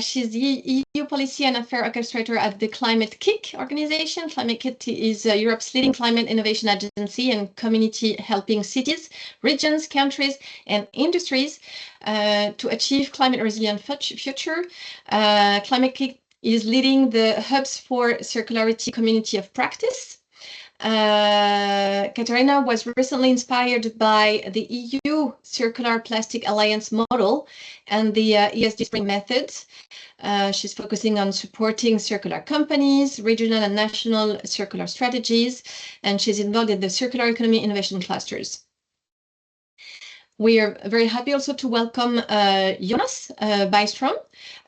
She's the EU Policy and Affair Orchestrator at the ClimateCEC organization. ClimateCEC is Europe's leading climate innovation agency and community helping cities, regions, countries, and industries to achieve climate resilient future. ClimateCEC is leading the Hubs for Circularity community of practice. Katarzyna was recently inspired by the EU Circular Plastic Alliance model and the ESG Spring methods. She's focusing on supporting circular companies, regional and national circular strategies, and she's involved in the circular economy innovation clusters. We are very happy also to welcome Jonas Bystrom,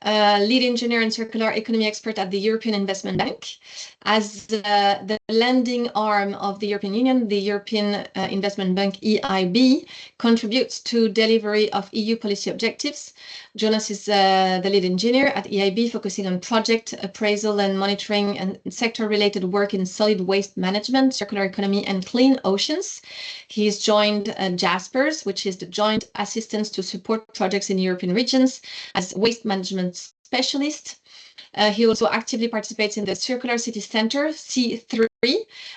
lead engineer and circular economy expert at the European Investment Bank. As the lending arm of the European Union, the European Investment Bank, EIB, contributes to delivery of EU policy objectives. Jonas is the lead engineer at EIB, focusing on project appraisal and monitoring and sector-related work in solid waste management, circular economy, and clean oceans. He's joined JASPERS, which is the Joint Assistance to Support Projects in European Regions, as waste management specialist. He also actively participates in the Circular City Center, C3,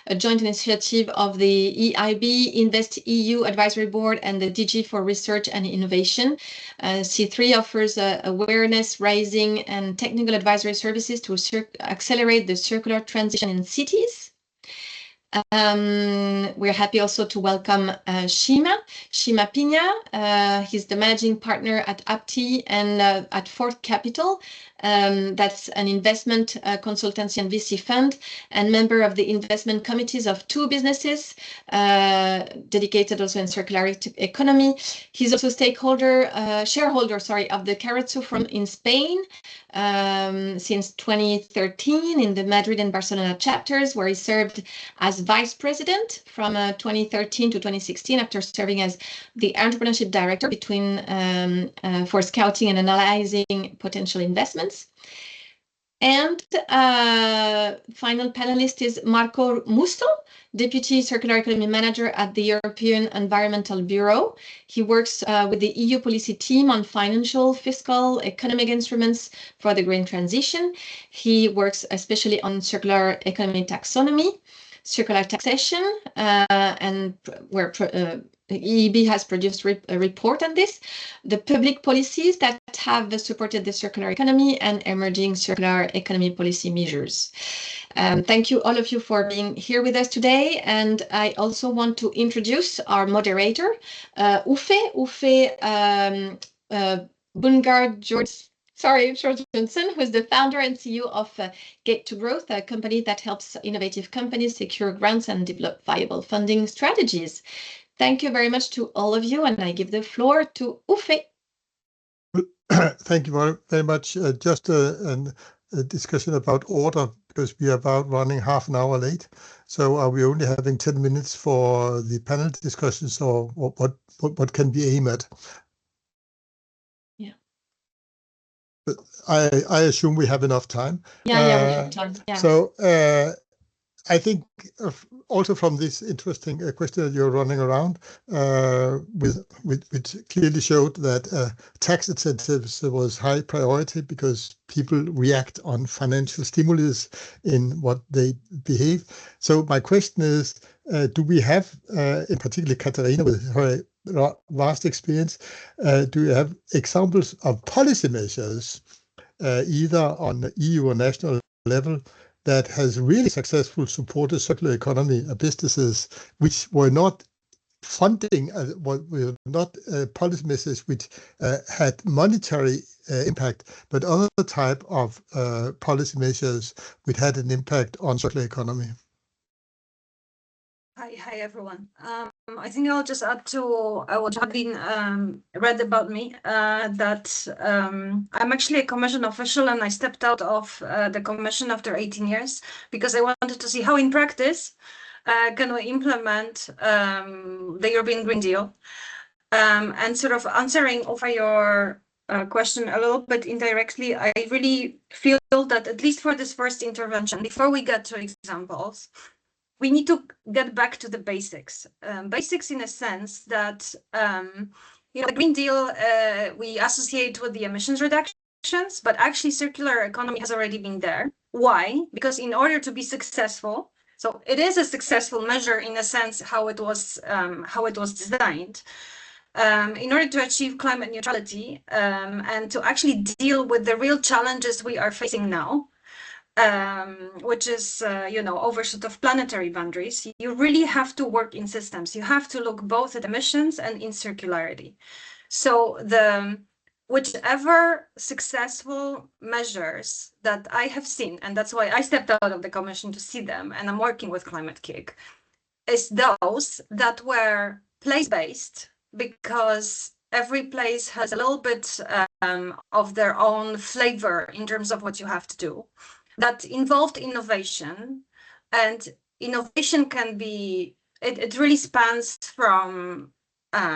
a joint initiative of the EIB, InvestEU Advisory Board, and the DG for Research and Innovation. C3 offers awareness raising and technical advisory services to accelerate the circular transition in cities. We're happy also to welcome Shima Pina. He's the managing partner at Apti and at Fort Capital. That's an investment consultancy and VC fund, and member of the investment committees of 2 businesses dedicated also in circular economy. He's also shareholder of the Carretzo Forum in Spain since 2013 in the Madrid and Barcelona chapters, where he served as vice president from 2013 to 2016 after serving as the entrepreneurship director for scouting and analyzing potential investments. And final panelist is Marco Musto, Deputy Circular Economy Manager at the European Environmental Bureau. He works with the EU policy team on financial, fiscal, economic instruments for the green transition. He works especially on circular economy taxonomy, circular taxation, and where EIB has produced a report on this, the public policies that have supported the circular economy, and emerging circular economy policy measures. Thank you all of you for being here with us today. And I also want to introduce our moderator, Uffe Jorgensen, who is the founder and CEO of Gate to Growth, a company that helps innovative companies secure grants and develop viable funding strategies. Thank you very much to all of you, and I give the floor to Uffe. Thank you very much. Just a discussion about order, because we are about running half an hour late. So are we only having 10 minutes for the panel discussions, or what can we aim at? Yeah. But I assume we have enough time. Yeah, we have time. Yeah. So I think also from this interesting question that you're running around which clearly showed that tax incentives was high priority because people react on financial stimulus in what they behave. So my question is, do we have, in particular Katarzyna with her vast experience, do you have examples of policy measures either on the EU or national level that has really successfully supported circular economy businesses which were not funding, were not policy measures which had monetary impact, but other type of policy measures which had an impact on circular economy? Hi everyone. I think I'll just add to what had been read about me, that I'm actually a commission official and I stepped out of the commission after 18 years because I wanted to see how in practice can we implement the European Green Deal. And sort of answering over your question a little bit indirectly, I really feel that at least for this first intervention, before we get to examples, we need to get back to the basics. Basics in a sense that, the Green Deal we associate with the emissions reductions, but actually circular economy has already been there. Why? Because in order to be successful, so it is a successful measure in a sense how it was designed. In order to achieve climate neutrality and to actually deal with the real challenges we are facing now, which is, overshoot of planetary boundaries, you really have to work in systems. You have to look both at emissions and in circularity. So whichever successful measures that I have seen, and that's why I stepped out of the commission to see them, and I'm working with ClimateKick, is those that were place-based, because every place has a little bit of their own flavor in terms of what you have to do, that involved innovation. And innovation can be, it really spans from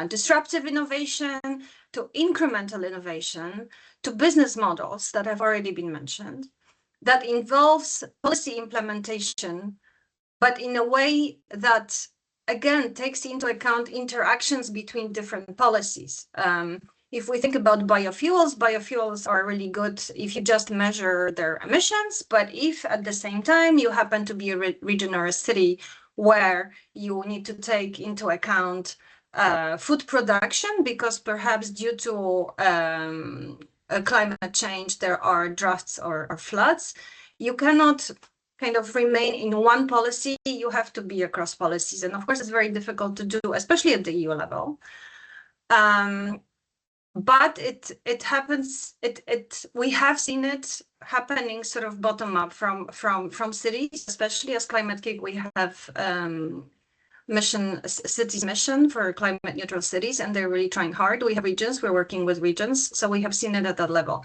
disruptive innovation to incremental innovation to business models that have already been mentioned, that involves policy implementation, but in a way that, again, takes into account interactions between different policies. If we think about biofuels are really good if you just measure their emissions, but if at the same time you happen to be a region or a city where you need to take into account food production, because perhaps due to climate change there are droughts or floods, you cannot kind of remain in one policy, you have to be across policies. And of course, it's very difficult to do, especially at the EU level. But it happens, we have seen it happening sort of bottom up from cities, especially as ClimateKick, we have cities mission for climate neutral cities, and they're really trying hard. We have regions, we're working with regions, so we have seen it at that level.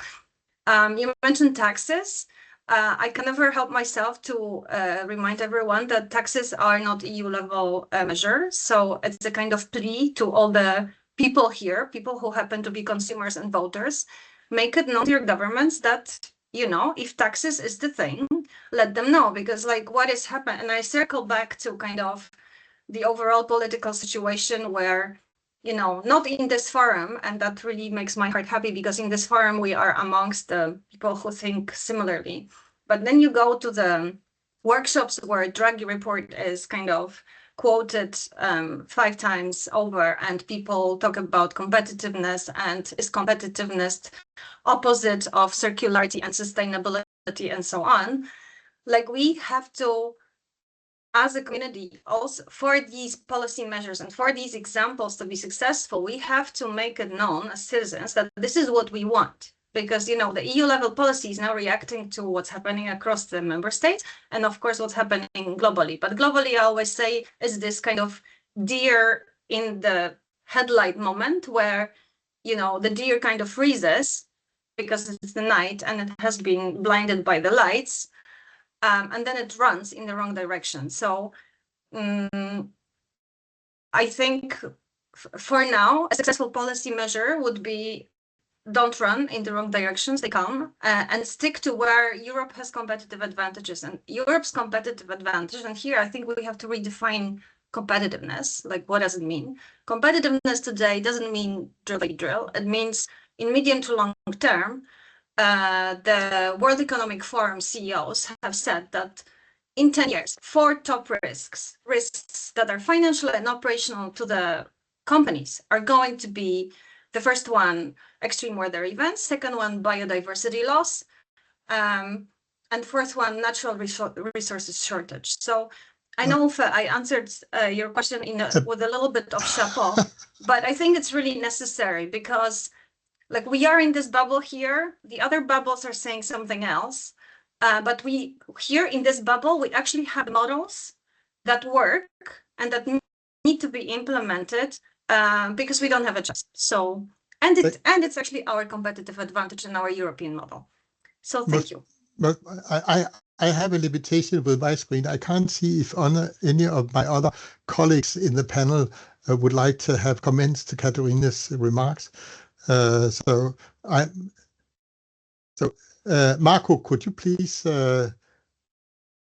You mentioned taxes. I can never help myself to remind everyone that taxes are not EU level measure. So it's a kind of plea to all the people here, people who happen to be consumers and voters, make it known to your governments that, if taxes is the thing, let them know, because like what is happening, and I circle back to kind of the overall political situation where, not in this forum, and that really makes my heart happy, because in this forum we are amongst the people who think similarly. But then you go to the workshops where Draghi report is kind of quoted 5 times over, and people talk about competitiveness, and is competitiveness opposite of circularity and sustainability and so on. Like, we have to, as a community, also for these policy measures and for these examples to be successful, we have to make it known as citizens that this is what we want. Because, the EU level policy is now reacting to what's happening across the member states, and of course what's happening globally. But globally, I always say, is this kind of deer in the headlight moment where, the deer kind of freezes because it's the night and it has been blinded by the lights, and then it runs in the wrong direction. So I think for now, a successful policy measure would be don't run in the wrong directions, they come, and stick to where Europe has competitive advantages. And Europe's competitive advantage, and here I think we have to redefine competitiveness. Like, what does it mean? Competitiveness today doesn't mean drill by drill. It means in medium to long term, the World Economic Forum CEOs have said that in 10 years, 4 top risks that are financial and operational to the companies are going to be: the first one, extreme weather events; second one, biodiversity loss; and fourth one, natural resources shortage. So I know if I answered your question with a little bit of chapeau, but I think it's really necessary because, like, we are in this bubble here. The other bubbles are saying something else. But we here in this bubble, we actually have models that work and that need to be implemented because we don't have a choice. So, and it's actually our competitive advantage in our European model. So thank you. But I have a limitation with my screen. I can't see if any of my other colleagues in the panel would like to have comments to Katarzyna's remarks. Marco, could you please?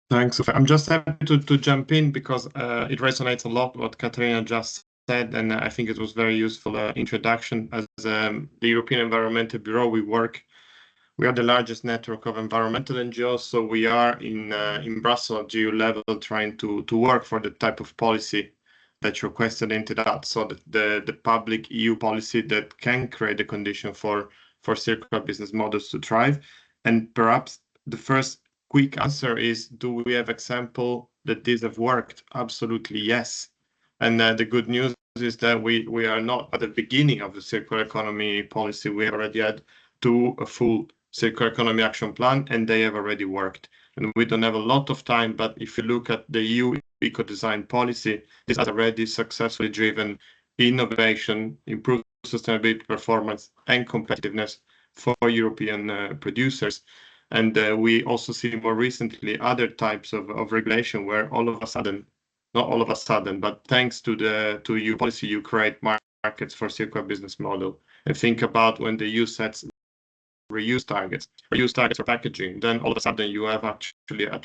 Thanks. I'm just happy to jump in because it resonates a lot what Katarzyna just said, and I think it was very useful introduction. As the European Environmental Bureau, we are the largest network of environmental NGOs, so we are in Brussels GU level trying to work for the type of policy that your question hinted at. So the public EU policy that can create the condition for circular business models to thrive. And perhaps the first quick answer is, do we have example that these have worked? Absolutely, yes. And the good news is that we are not at the beginning of the circular economy policy. We already had a full circular economy action plan, and they have already worked. And we don't have a lot of time, but if you look at the EU eco-design policy, this has already successfully driven innovation, improved sustainability performance, and competitiveness for European producers. And we also see more recently other types of regulation where all of a sudden, not all of a sudden, but thanks to EU policy, you create markets for circular business model. And think about when the EU sets reuse targets for packaging, then all of a sudden you have actually a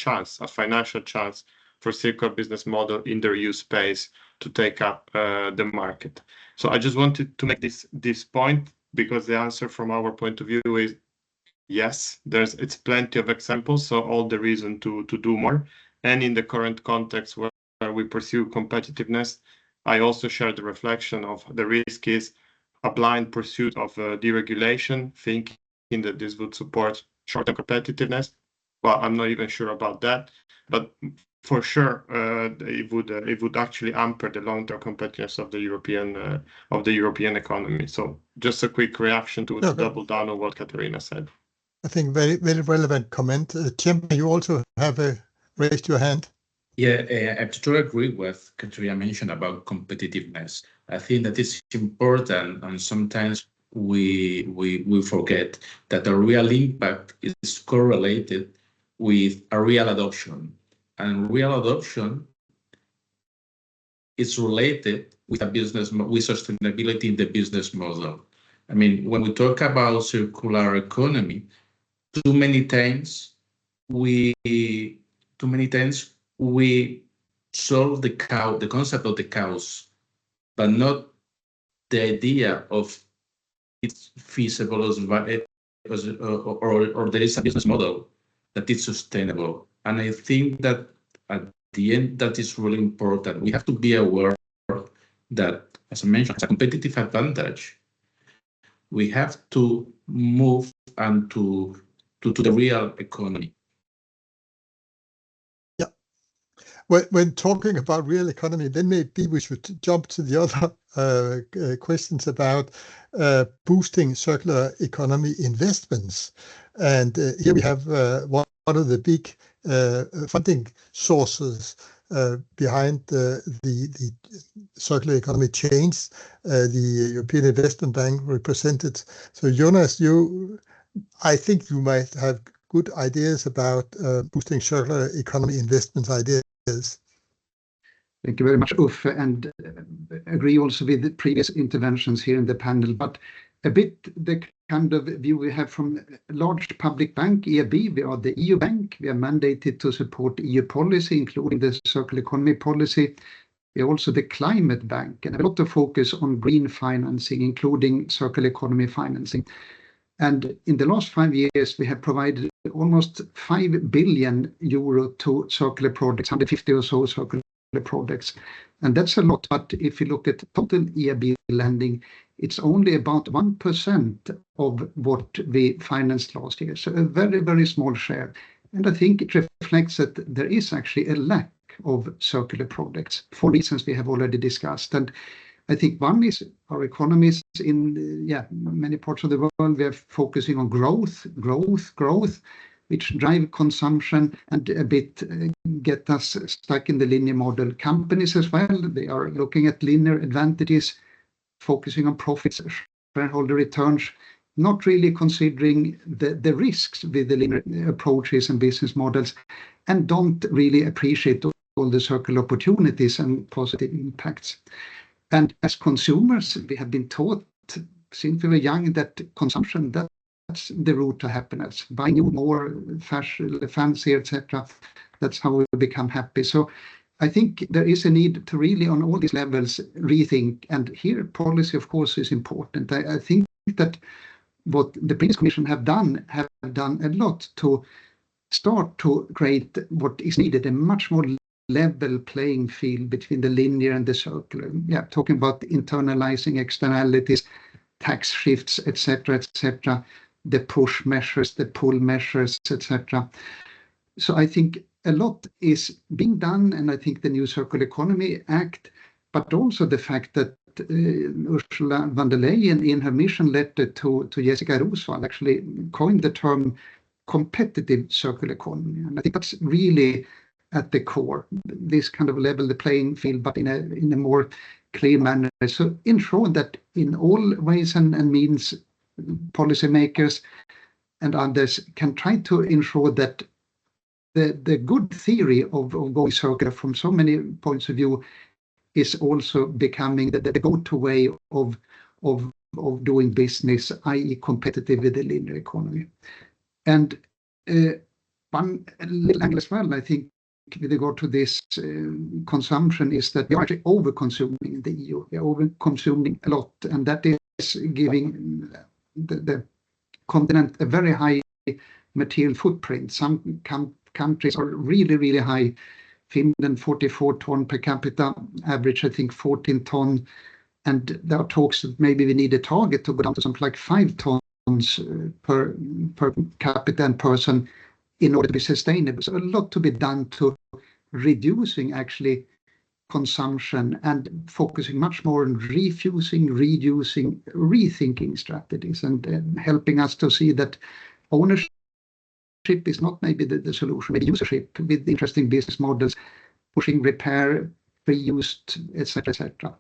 financial chance for circular business model in the reuse space to take up the market. So I just wanted to make this point because the answer from our point of view is yes, it's plenty of examples, so all the reason to do more. And in the current context where we pursue competitiveness, I also share the reflection of the risk is a blind pursuit of deregulation, thinking that this would support short-term competitiveness. Well, I'm not even sure about that, but for sure it would actually hamper the long-term competitiveness of the European economy. So just a quick reaction to double down on what Katarzyna said. I think very, very relevant comment. Tim, you also have raised your hand. Yeah, I totally agree with what Katarzyna mentioned about competitiveness. I think that it's important, and sometimes we forget that the real impact is correlated with a real adoption, and real adoption is related with with sustainability in the business model. I mean, when we talk about circular economy, too many times we solve the concept of the cause, but not the idea of it's feasible or there is a business model that is sustainable. And I think that at the end, that is really important. We have to be aware that, as I mentioned, it's a competitive advantage. We have to move and to the real economy. Yeah. When talking about real economy, then maybe we should jump to the other questions about boosting circular economy investments. And here we have one of the big funding sources behind the circular economy change, the European Investment Bank represented. So Jonas, I think you might have good ideas about boosting circular economy investment ideas. Thank you very much, Uffe, and agree also with the previous interventions here in the panel. But a bit the kind of view we have from a large public bank, EIB. We are the EU bank. We are mandated to support EU policy, including the circular economy policy. We are also the climate bank, and a lot of focus on green financing, including circular economy financing. And in the last 5 years, we have provided almost 5 billion euro to circular projects, 150 or so circular projects. And that's a lot. But if you look at total EIB lending, it's only about 1% of what we financed last year. So a very, very small share. And I think it reflects that there is actually a lack of circular projects for reasons we have already discussed. And I think one is our economies in many parts of the world, we are focusing on growth, which drive consumption and a bit get us stuck in the linear model. Companies as well, they are looking at linear advantages, focusing on profits, shareholder returns, not really considering the risks with the linear approaches and business models, and don't really appreciate all the circular opportunities and positive impacts. And as consumers, we have been taught since we were young that consumption, that's the route to happiness. Buy new, more, fashion, fancy, etc. That's how we become happy. So I think there is a need to really, on all these levels, rethink. And here, policy, of course, is important. I think that what the previous Commission have done a lot to start to create what is needed, a much more level playing field between the linear and the circular. Yeah, talking about internalizing externalities, tax shifts, etc., the push measures, the pull measures, etc. So I think a lot is being done, and I think the new Circular Economy Act, but also the fact that Ursula von der Leyen in her mission letter to Jessica Roswall actually coined the term competitive circular economy. And I think that's really at the core, this kind of level the playing field, but in a more clear manner. So ensure that in all ways and means, policymakers and others can try to ensure that the good theory of going circular from so many points of view is also becoming the go-to way of doing business, i.e. competitive with the linear economy. And one little angle as well, I think, with regard to this consumption is that we are actually over-consuming in the EU. We are over-consuming a lot, and that is giving the continent a very high material footprint. Some countries are really, really high. Finland, 44 ton per capita, average, I think, 14 ton. And there are talks that maybe we need a target to go down to something like 5 tons per capita and person in order to be sustainable. So a lot to be done to reducing actually consumption and focusing much more on refusing, reducing, rethinking strategies, and helping us to see that ownership is not maybe the solution, maybe usership with interesting business models, pushing repair, reused, etc., etc.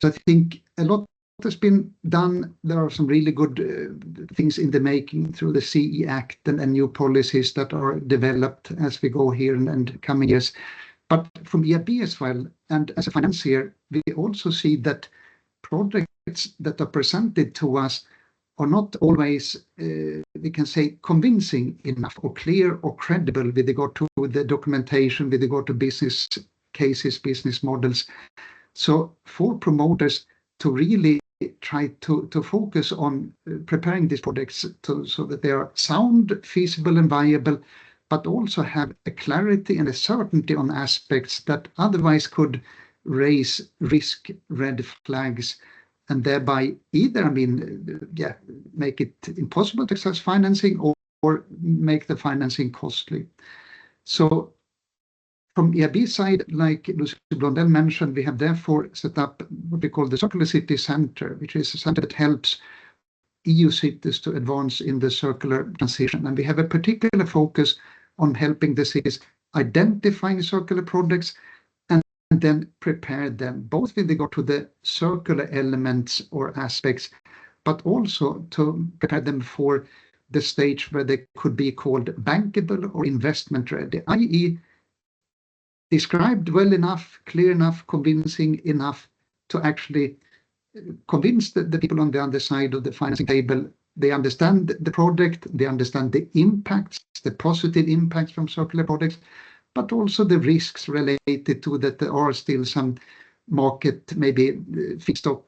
So I think a lot has been done. There are some really good things in the making through the CE Act and new policies that are developed as we go here and coming years. But from EIB as well, and as a financier, we also see that projects that are presented to us are not always, we can say, convincing enough or clear or credible with regard to the documentation, with regard to business cases, business models. So for promoters to really try to focus on preparing these projects so that they are sound, feasible and viable, but also have a clarity and a certainty on aspects that otherwise could raise risk red flags and thereby either, make it impossible to access financing or make the financing costly. So from EIB side, like Lucie Blondel mentioned, we have therefore set up what we call the Circular City Center, which is a center that helps EU cities to advance in the circular transition. And we have a particular focus on helping the cities identifying circular projects and then prepare them, both with regard to the circular elements or aspects, but also to prepare them for the stage where they could be called bankable or investment ready, i.e. described well enough, clear enough, convincing enough to actually convince the people on the other side of the financing table. They understand the project, they understand the impacts, the positive impacts from circular products, but also the risks related to that there are still some market, maybe feedstock,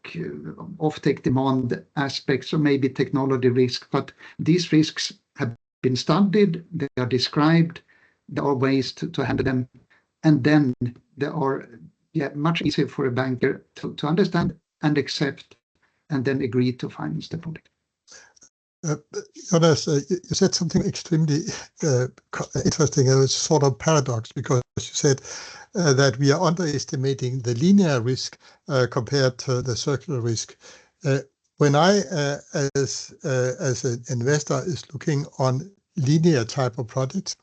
offtake demand aspects, or maybe technology risk. But these risks have been studied, they are described, there are ways to handle them, and then there are much easier for a banker to understand and accept, and then agree to finance the project. Jonas, you said something extremely interesting. It was sort of paradox, because you said that we are underestimating the linear risk compared to the circular risk. When I, as an investor, is looking on linear type of projects,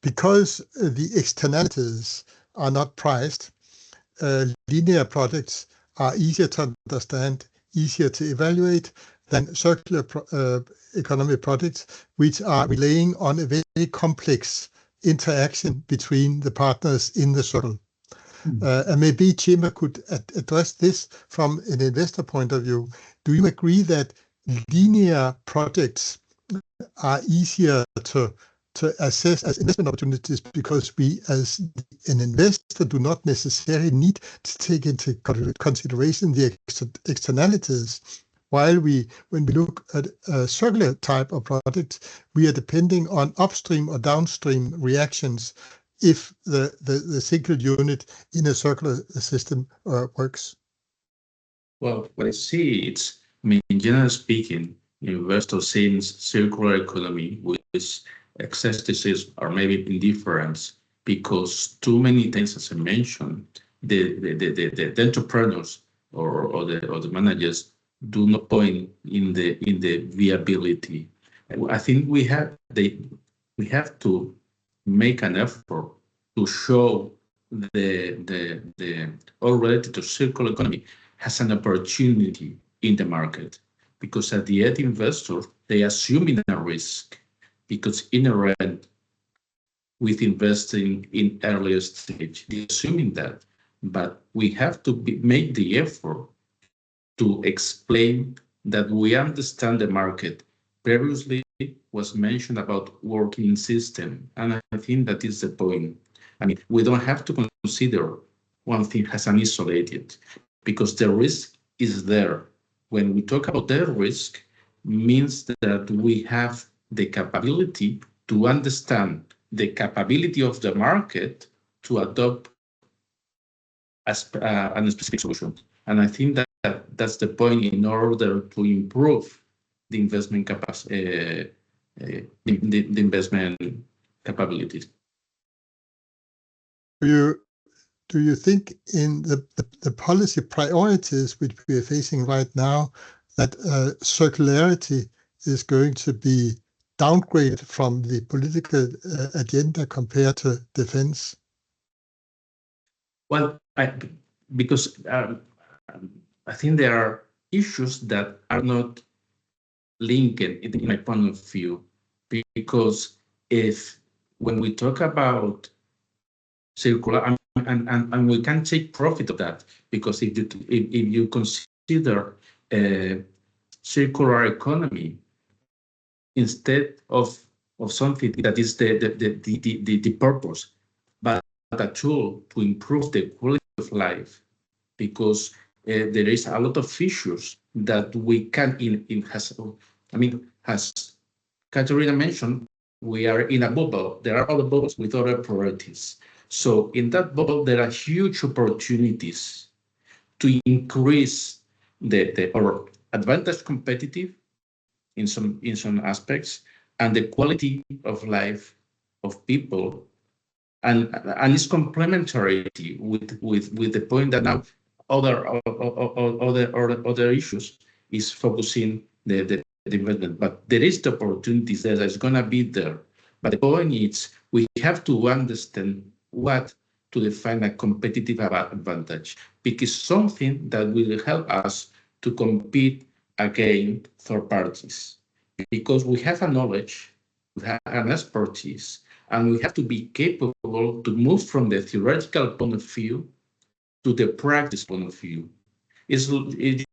because the externalities are not priced, linear projects are easier to understand, easier to evaluate than circular economy projects, which are relying on a very complex interaction between the partners in the circle. And maybe Chima could address this from an investor point of view. Do you agree that linear projects are easier to assess as investment opportunities, because we as an investor do not necessarily need to take into consideration the externalities? While when we look at a circular type of product, we are depending on upstream or downstream reactions if the single unit in a circular system works. Well, what I see, generally speaking, investors seeing circular economy with excesses or maybe indifference, because too many things, as I mentioned, the entrepreneurs or the managers do not point in the viability. I think we have to make an effort to show the all related to circular economy has an opportunity in the market, because at the end, investors, they assuming a risk, because inherent with investing in earlier stage, they're assuming that, but we have to make the effort to explain that we understand the market. Previously was mentioned about working system, and I think that is the point. I mean, we don't have to consider one thing as an isolated, because the risk is there. When we talk about the risk, means that we have the capability to understand the capability of the market to adopt a specific solution. And I think that's the point in order to improve the investment capacity, the investment capabilities. Do you think in the policy priorities which we are facing right now, that circularity is going to be downgraded from the political agenda compared to defense? Well, because I think there are issues that are not linked in my point of view, because when we talk about circular, and we can take profit of that, because if you consider circular economy instead of something that is the purpose, but a tool to improve the quality of life, because there is a lot of issues that we can as Katarzyna mentioned, we are in a bubble. There are other bubbles with other priorities. So in that bubble, there are huge opportunities to increase or advantage competitive in some aspects, and the quality of life of people, and it's complementary with the point that now other issues is focusing the investment, but there is the opportunities there that's going to be there. But the point is, we have to understand what to define a competitive advantage, because something that will help us to compete against third parties, because we have a knowledge, we have an expertise, and we have to be capable to move from the theoretical point of view to the practice point of view. It's,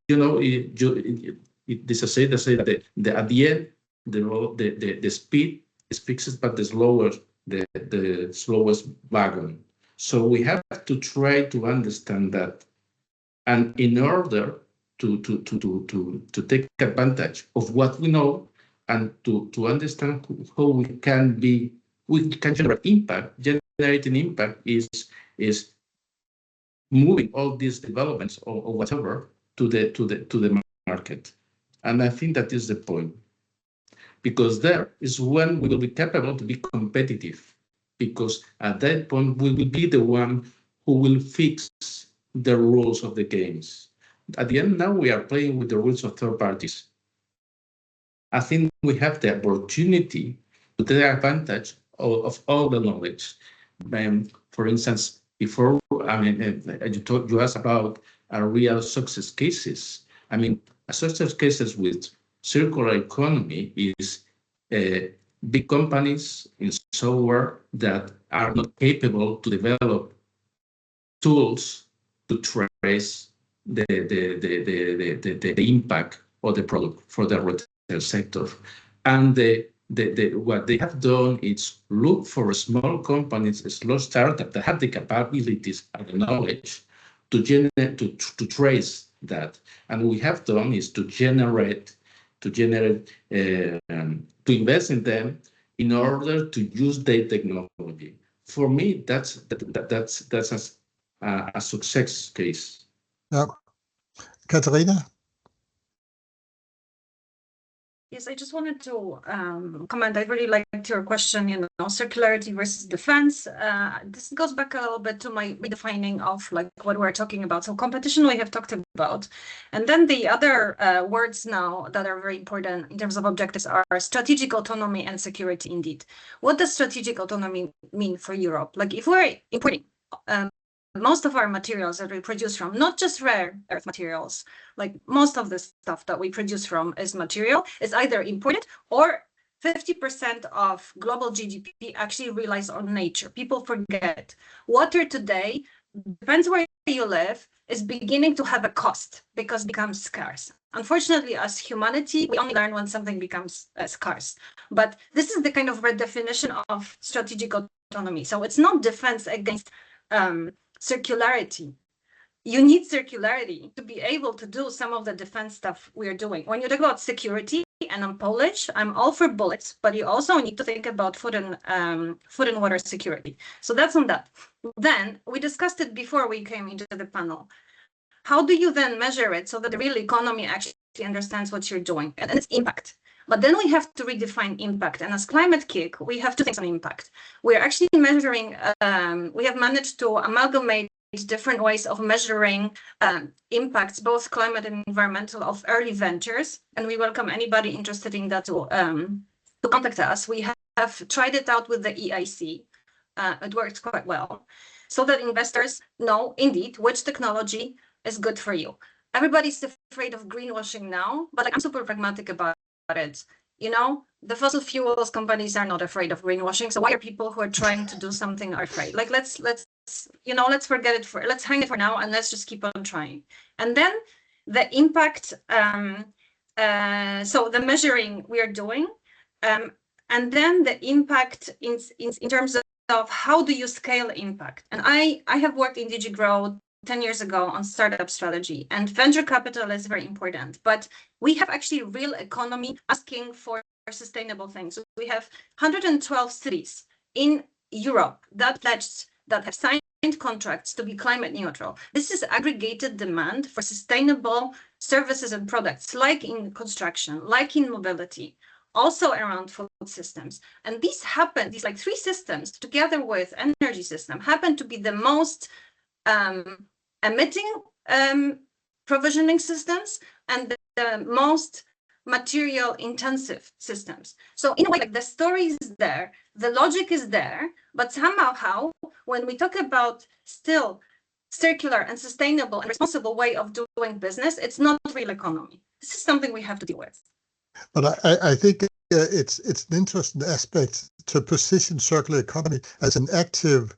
you know, this is say that at the end, the speed is fixed, but the slowest wagon. So we have to try to understand that, and in order to take advantage of what we know and to understand how we can generate impact. Generating impact is moving all these developments or whatever to the market. And I think that is the point, because there is when we will be capable to be competitive, because at that point we will be the one who will fix the rules of the games. At the end, now we are playing with the rules of third parties. I think we have the opportunity to take advantage of all the knowledge. For instance, before, you asked about real success cases. I mean, a success cases with circular economy is big companies in software that are not capable to develop tools to trace the impact of the product for the retail sector. And what they have done is look for small companies, small startups that have the capabilities and the knowledge to trace that. And we have done is to invest in them in order to use their technology. For me, that's a success case. Yeah. Katarzyna? Yes, I just wanted to comment. I really liked your question, circularity versus defense. This goes back a little bit to my redefining of like what we're talking about. So competition we have talked about. And then the other words now that are very important in terms of objectives are strategic autonomy and security indeed. What does strategic autonomy mean for Europe? Like if we're importing most of our materials that we produce from, not just rare earth materials, like most of the stuff that we produce from is either imported or 50% of global GDP actually relies on nature. People forget. Water today, depends where you live, is beginning to have a cost because it becomes scarce. Unfortunately, as humanity, we only learn when something becomes scarce. But this is the kind of redefinition of strategic autonomy. So it's not defense against circularity. You need circularity to be able to do some of the defense stuff we are doing. When you talk about security, and I'm Polish, I'm all for bullets, but you also need to think about food and water security. So that's on that. Then we discussed it before we came into the panel. How do you then measure it so that the real economy actually understands what you're doing and its impact? But then we have to redefine impact. And as ClimateCEC, we have two things on impact. We're actually measuring, we have managed to amalgamate different ways of measuring impacts, both climate and environmental, of early ventures. And we welcome anybody interested in that to contact us. We have tried it out with the EIC. It works quite well, so that investors know indeed which technology is good for you. Everybody's afraid of greenwashing now, but I'm super pragmatic about it. The fossil fuels companies are not afraid of greenwashing. So why are people who are trying to do something are afraid? Like let's forget it let's hang it for now and let's just keep on trying. And then the impact, so the measuring we are doing, and then the impact in terms of how do you scale impact. And I have worked in DG Grow 10 years ago on startup strategy, and venture capital is very important, but we have actually real economy asking for sustainable things. So we have 112 cities in Europe that have signed contracts to be climate neutral. This is aggregated demand for sustainable services and products, like in construction, like in mobility, also around food systems. And these like three systems together with energy system happen to be the most emitting provisioning systems and the most material intensive systems. So in a way, like the story is there, the logic is there, but somehow when we talk about still circular and sustainable and responsible way of doing business, it's not real economy. This is something we have to deal with. But I think it's an interesting aspect to position circular economy as an active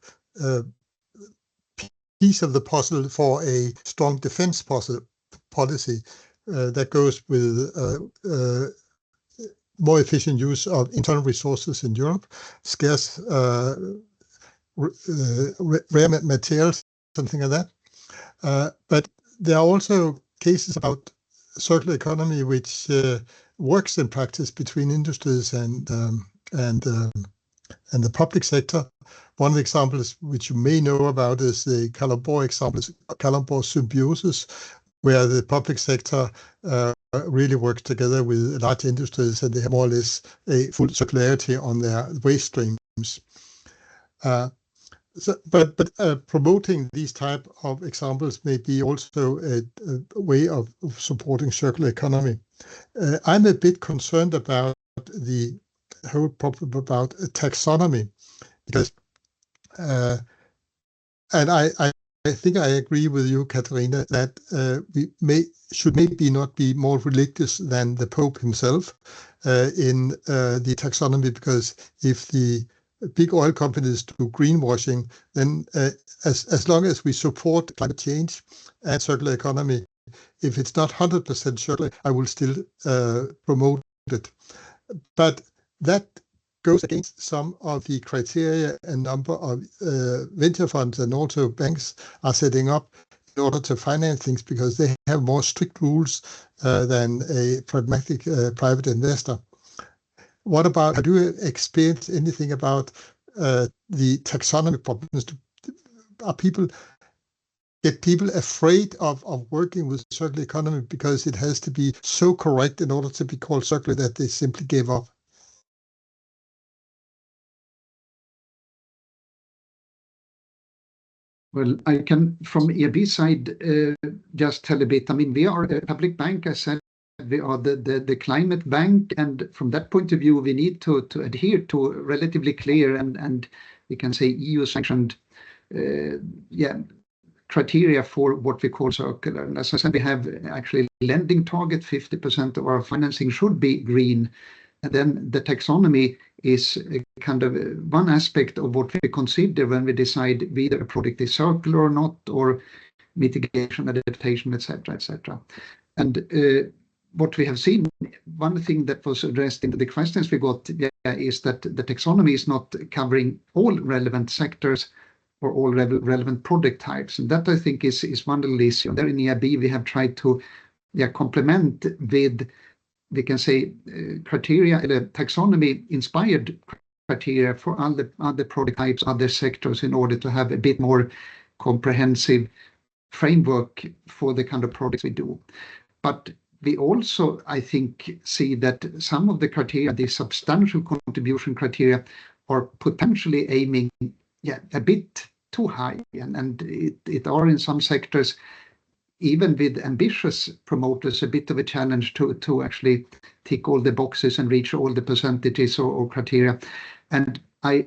piece of the puzzle for a strong defense policy that goes with more efficient use of internal resources in Europe, scarce rare materials, something like that. But there are also cases about circular economy which works in practice between industries and the public sector. One of the examples which you may know about is the Kalundborg example, Kalundborg symbiosis, where the public sector really works together with large industries, and they have more or less a full circularity on their waste streams. But promoting these type of examples may be also a way of supporting circular economy. I'm a bit concerned about the whole problem about taxonomy, because and I think I agree with you, Katarzyna, that we should maybe not be more religious than the Pope himself in the taxonomy, because if the big oil companies do greenwashing, then as long as we support climate change and circular economy, if it's not 100% circular, I will still promote it. But that goes against some of the criteria a number of venture funds and also banks are setting up in order to finance things, because they have more strict rules than a pragmatic private investor. What about, have you experienced anything about the taxonomy problems? Are people afraid of working with circular economy because it has to be so correct in order to be called circular that they simply give up? Well, I can, from EIB side, just tell a bit. I mean, we are a public bank. I said we are the climate bank, and from that point of view, we need to adhere to relatively clear and we can say EU-sanctioned criteria for what we call circular. And as I said, we have actually lending target, 50% of our financing should be green. And then the taxonomy is a kind of one aspect of what we consider when we decide whether a product is circular or not, or mitigation, adaptation, etc., etc. And what we have seen, one thing that was addressed in the questions we got is that the taxonomy is not covering all relevant sectors or all relevant product types. And that, I think, is one little issue. There in EIB, we have tried to complement with, we can say, criteria, taxonomy-inspired criteria for other product types, other sectors, in order to have a bit more comprehensive framework for the kind of products we do. But we also, I think, see that some of the criteria, the substantial contribution criteria, are potentially aiming a bit too high, and it are in some sectors, even with ambitious promoters, a bit of a challenge to actually tick all the boxes and reach all the percentages or criteria. And I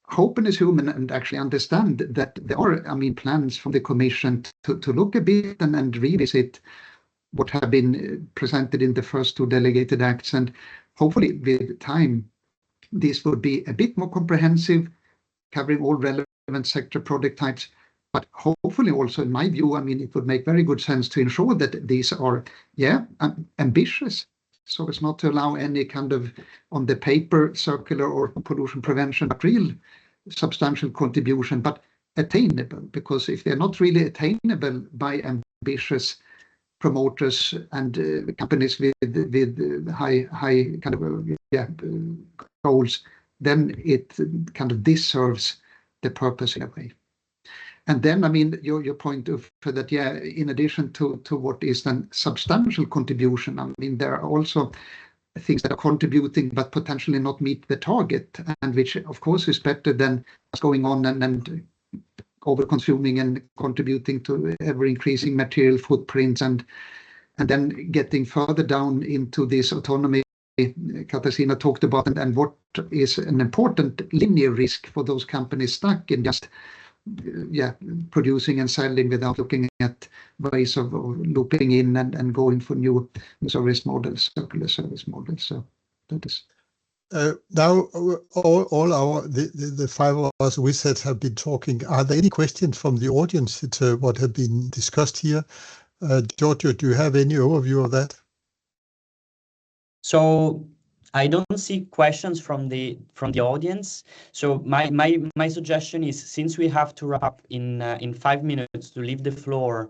hope and assume and actually understand that there are, I mean, plans from the Commission to look a bit and revisit what have been presented in the first two delegated acts. And hopefully with time, this would be a bit more comprehensive, covering all relevant sector product types. But hopefully also, in my view, I mean, it would make very good sense to ensure that these are, ambitious, so as not to allow any kind of, on the paper, circular or pollution prevention, but real substantial contribution, but attainable. Because if they're not really attainable by ambitious promoters and companies with high kind of goals, then it kind of disserves the purpose in a way. And then, I mean, your point of that, in addition to what is then substantial contribution, I mean, there are also things that are contributing but potentially not meet the target, and which, of course, is better than what's going on and over-consuming and contributing to ever-increasing material footprints, and then getting further down into this autonomy Katarzyna talked about, and what is an important linear risk for those companies stuck in just producing and selling without looking at ways of looping in and going for new service models, circular service models. So that is. Now all the five of us wizards have been talking. Are there any questions from the audience to what have been discussed here? Giorgio, do you have any overview of that? So I don't see questions from the audience. So my suggestion is, since we have to wrap up in 5 minutes, to leave the floor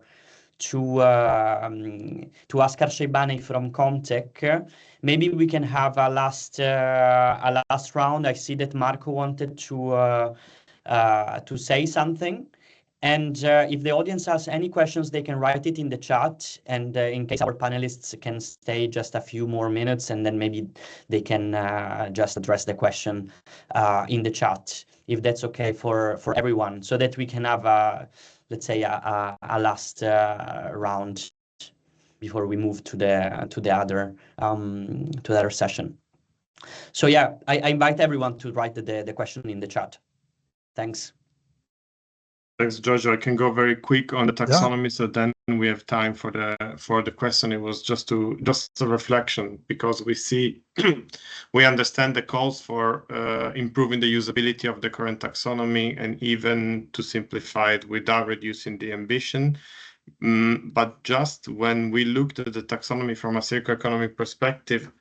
to Askar Sheibani from Comtech. Maybe we can have a last round. I see that Marco wanted to say something. And if the audience has any questions, they can write it in the chat. And in case our panelists can stay just a few more minutes, and then maybe they can just address the question in the chat, if that's okay for everyone, so that we can have let's say a last round before we move to the other session. So yeah, I invite everyone to write the question in the chat. Thanks. Thanks, Giorgio. I can go very quick on the taxonomy, so then we have time for the question. It was just a reflection, because we understand the calls for improving the usability of the current taxonomy, and even to simplify it without reducing the ambition. But just when we looked at the taxonomy from a circular economy perspective,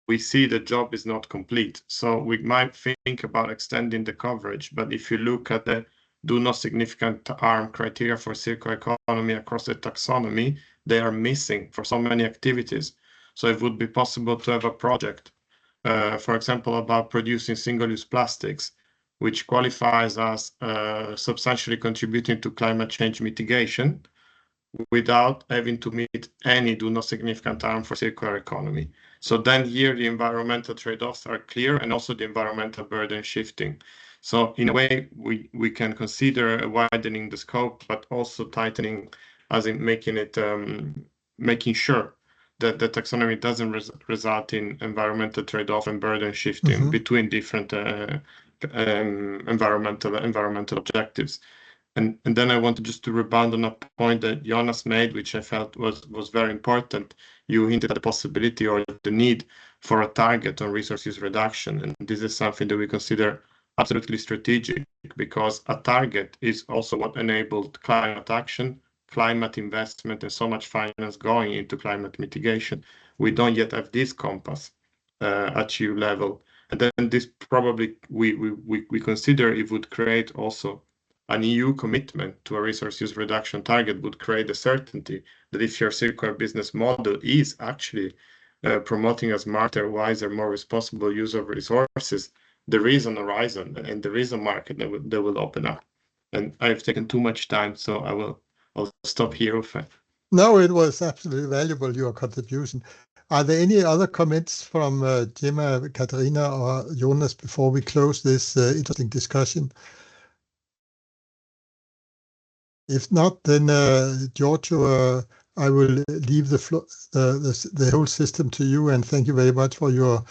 we see the job is not complete. So we might think about extending the coverage, but if you look at the do not significant harm criteria for circular economy across the taxonomy, they are missing for so many activities. So it would be possible to have a project, for example, about producing single-use plastics, which qualifies as substantially contributing to climate change mitigation, without having to meet any do not significant harm for circular economy. So then here the environmental trade-offs are clear, and also the environmental burden shifting. So in a way, we can consider widening the scope, but also tightening, as in making sure that the taxonomy doesn't result in environmental trade-off and burden shifting between different environmental objectives. And then I wanted just to rebound on a point that Jonas made, which I felt was very important. You hinted at the possibility or the need for a target on resource use reduction. And this is something that we consider absolutely strategic, because a target is also what enabled climate action, climate investment, and so much finance going into climate mitigation. We don't yet have this compass at EU level. And then this probably, we consider it would create also an EU commitment to a resource use reduction target, would create a certainty that if your circular business model is actually promoting a smarter, wiser, more responsible use of resources, there is an horizon and there is a market that will open up. And I've taken too much time, so I'll stop here. No, it was absolutely valuable, your contribution. Are there any other comments from Gemma, Katarzyna, or Jonas before we close this interesting discussion? If not, then Giorgio, I will leave the whole system to you, and thank you very much for your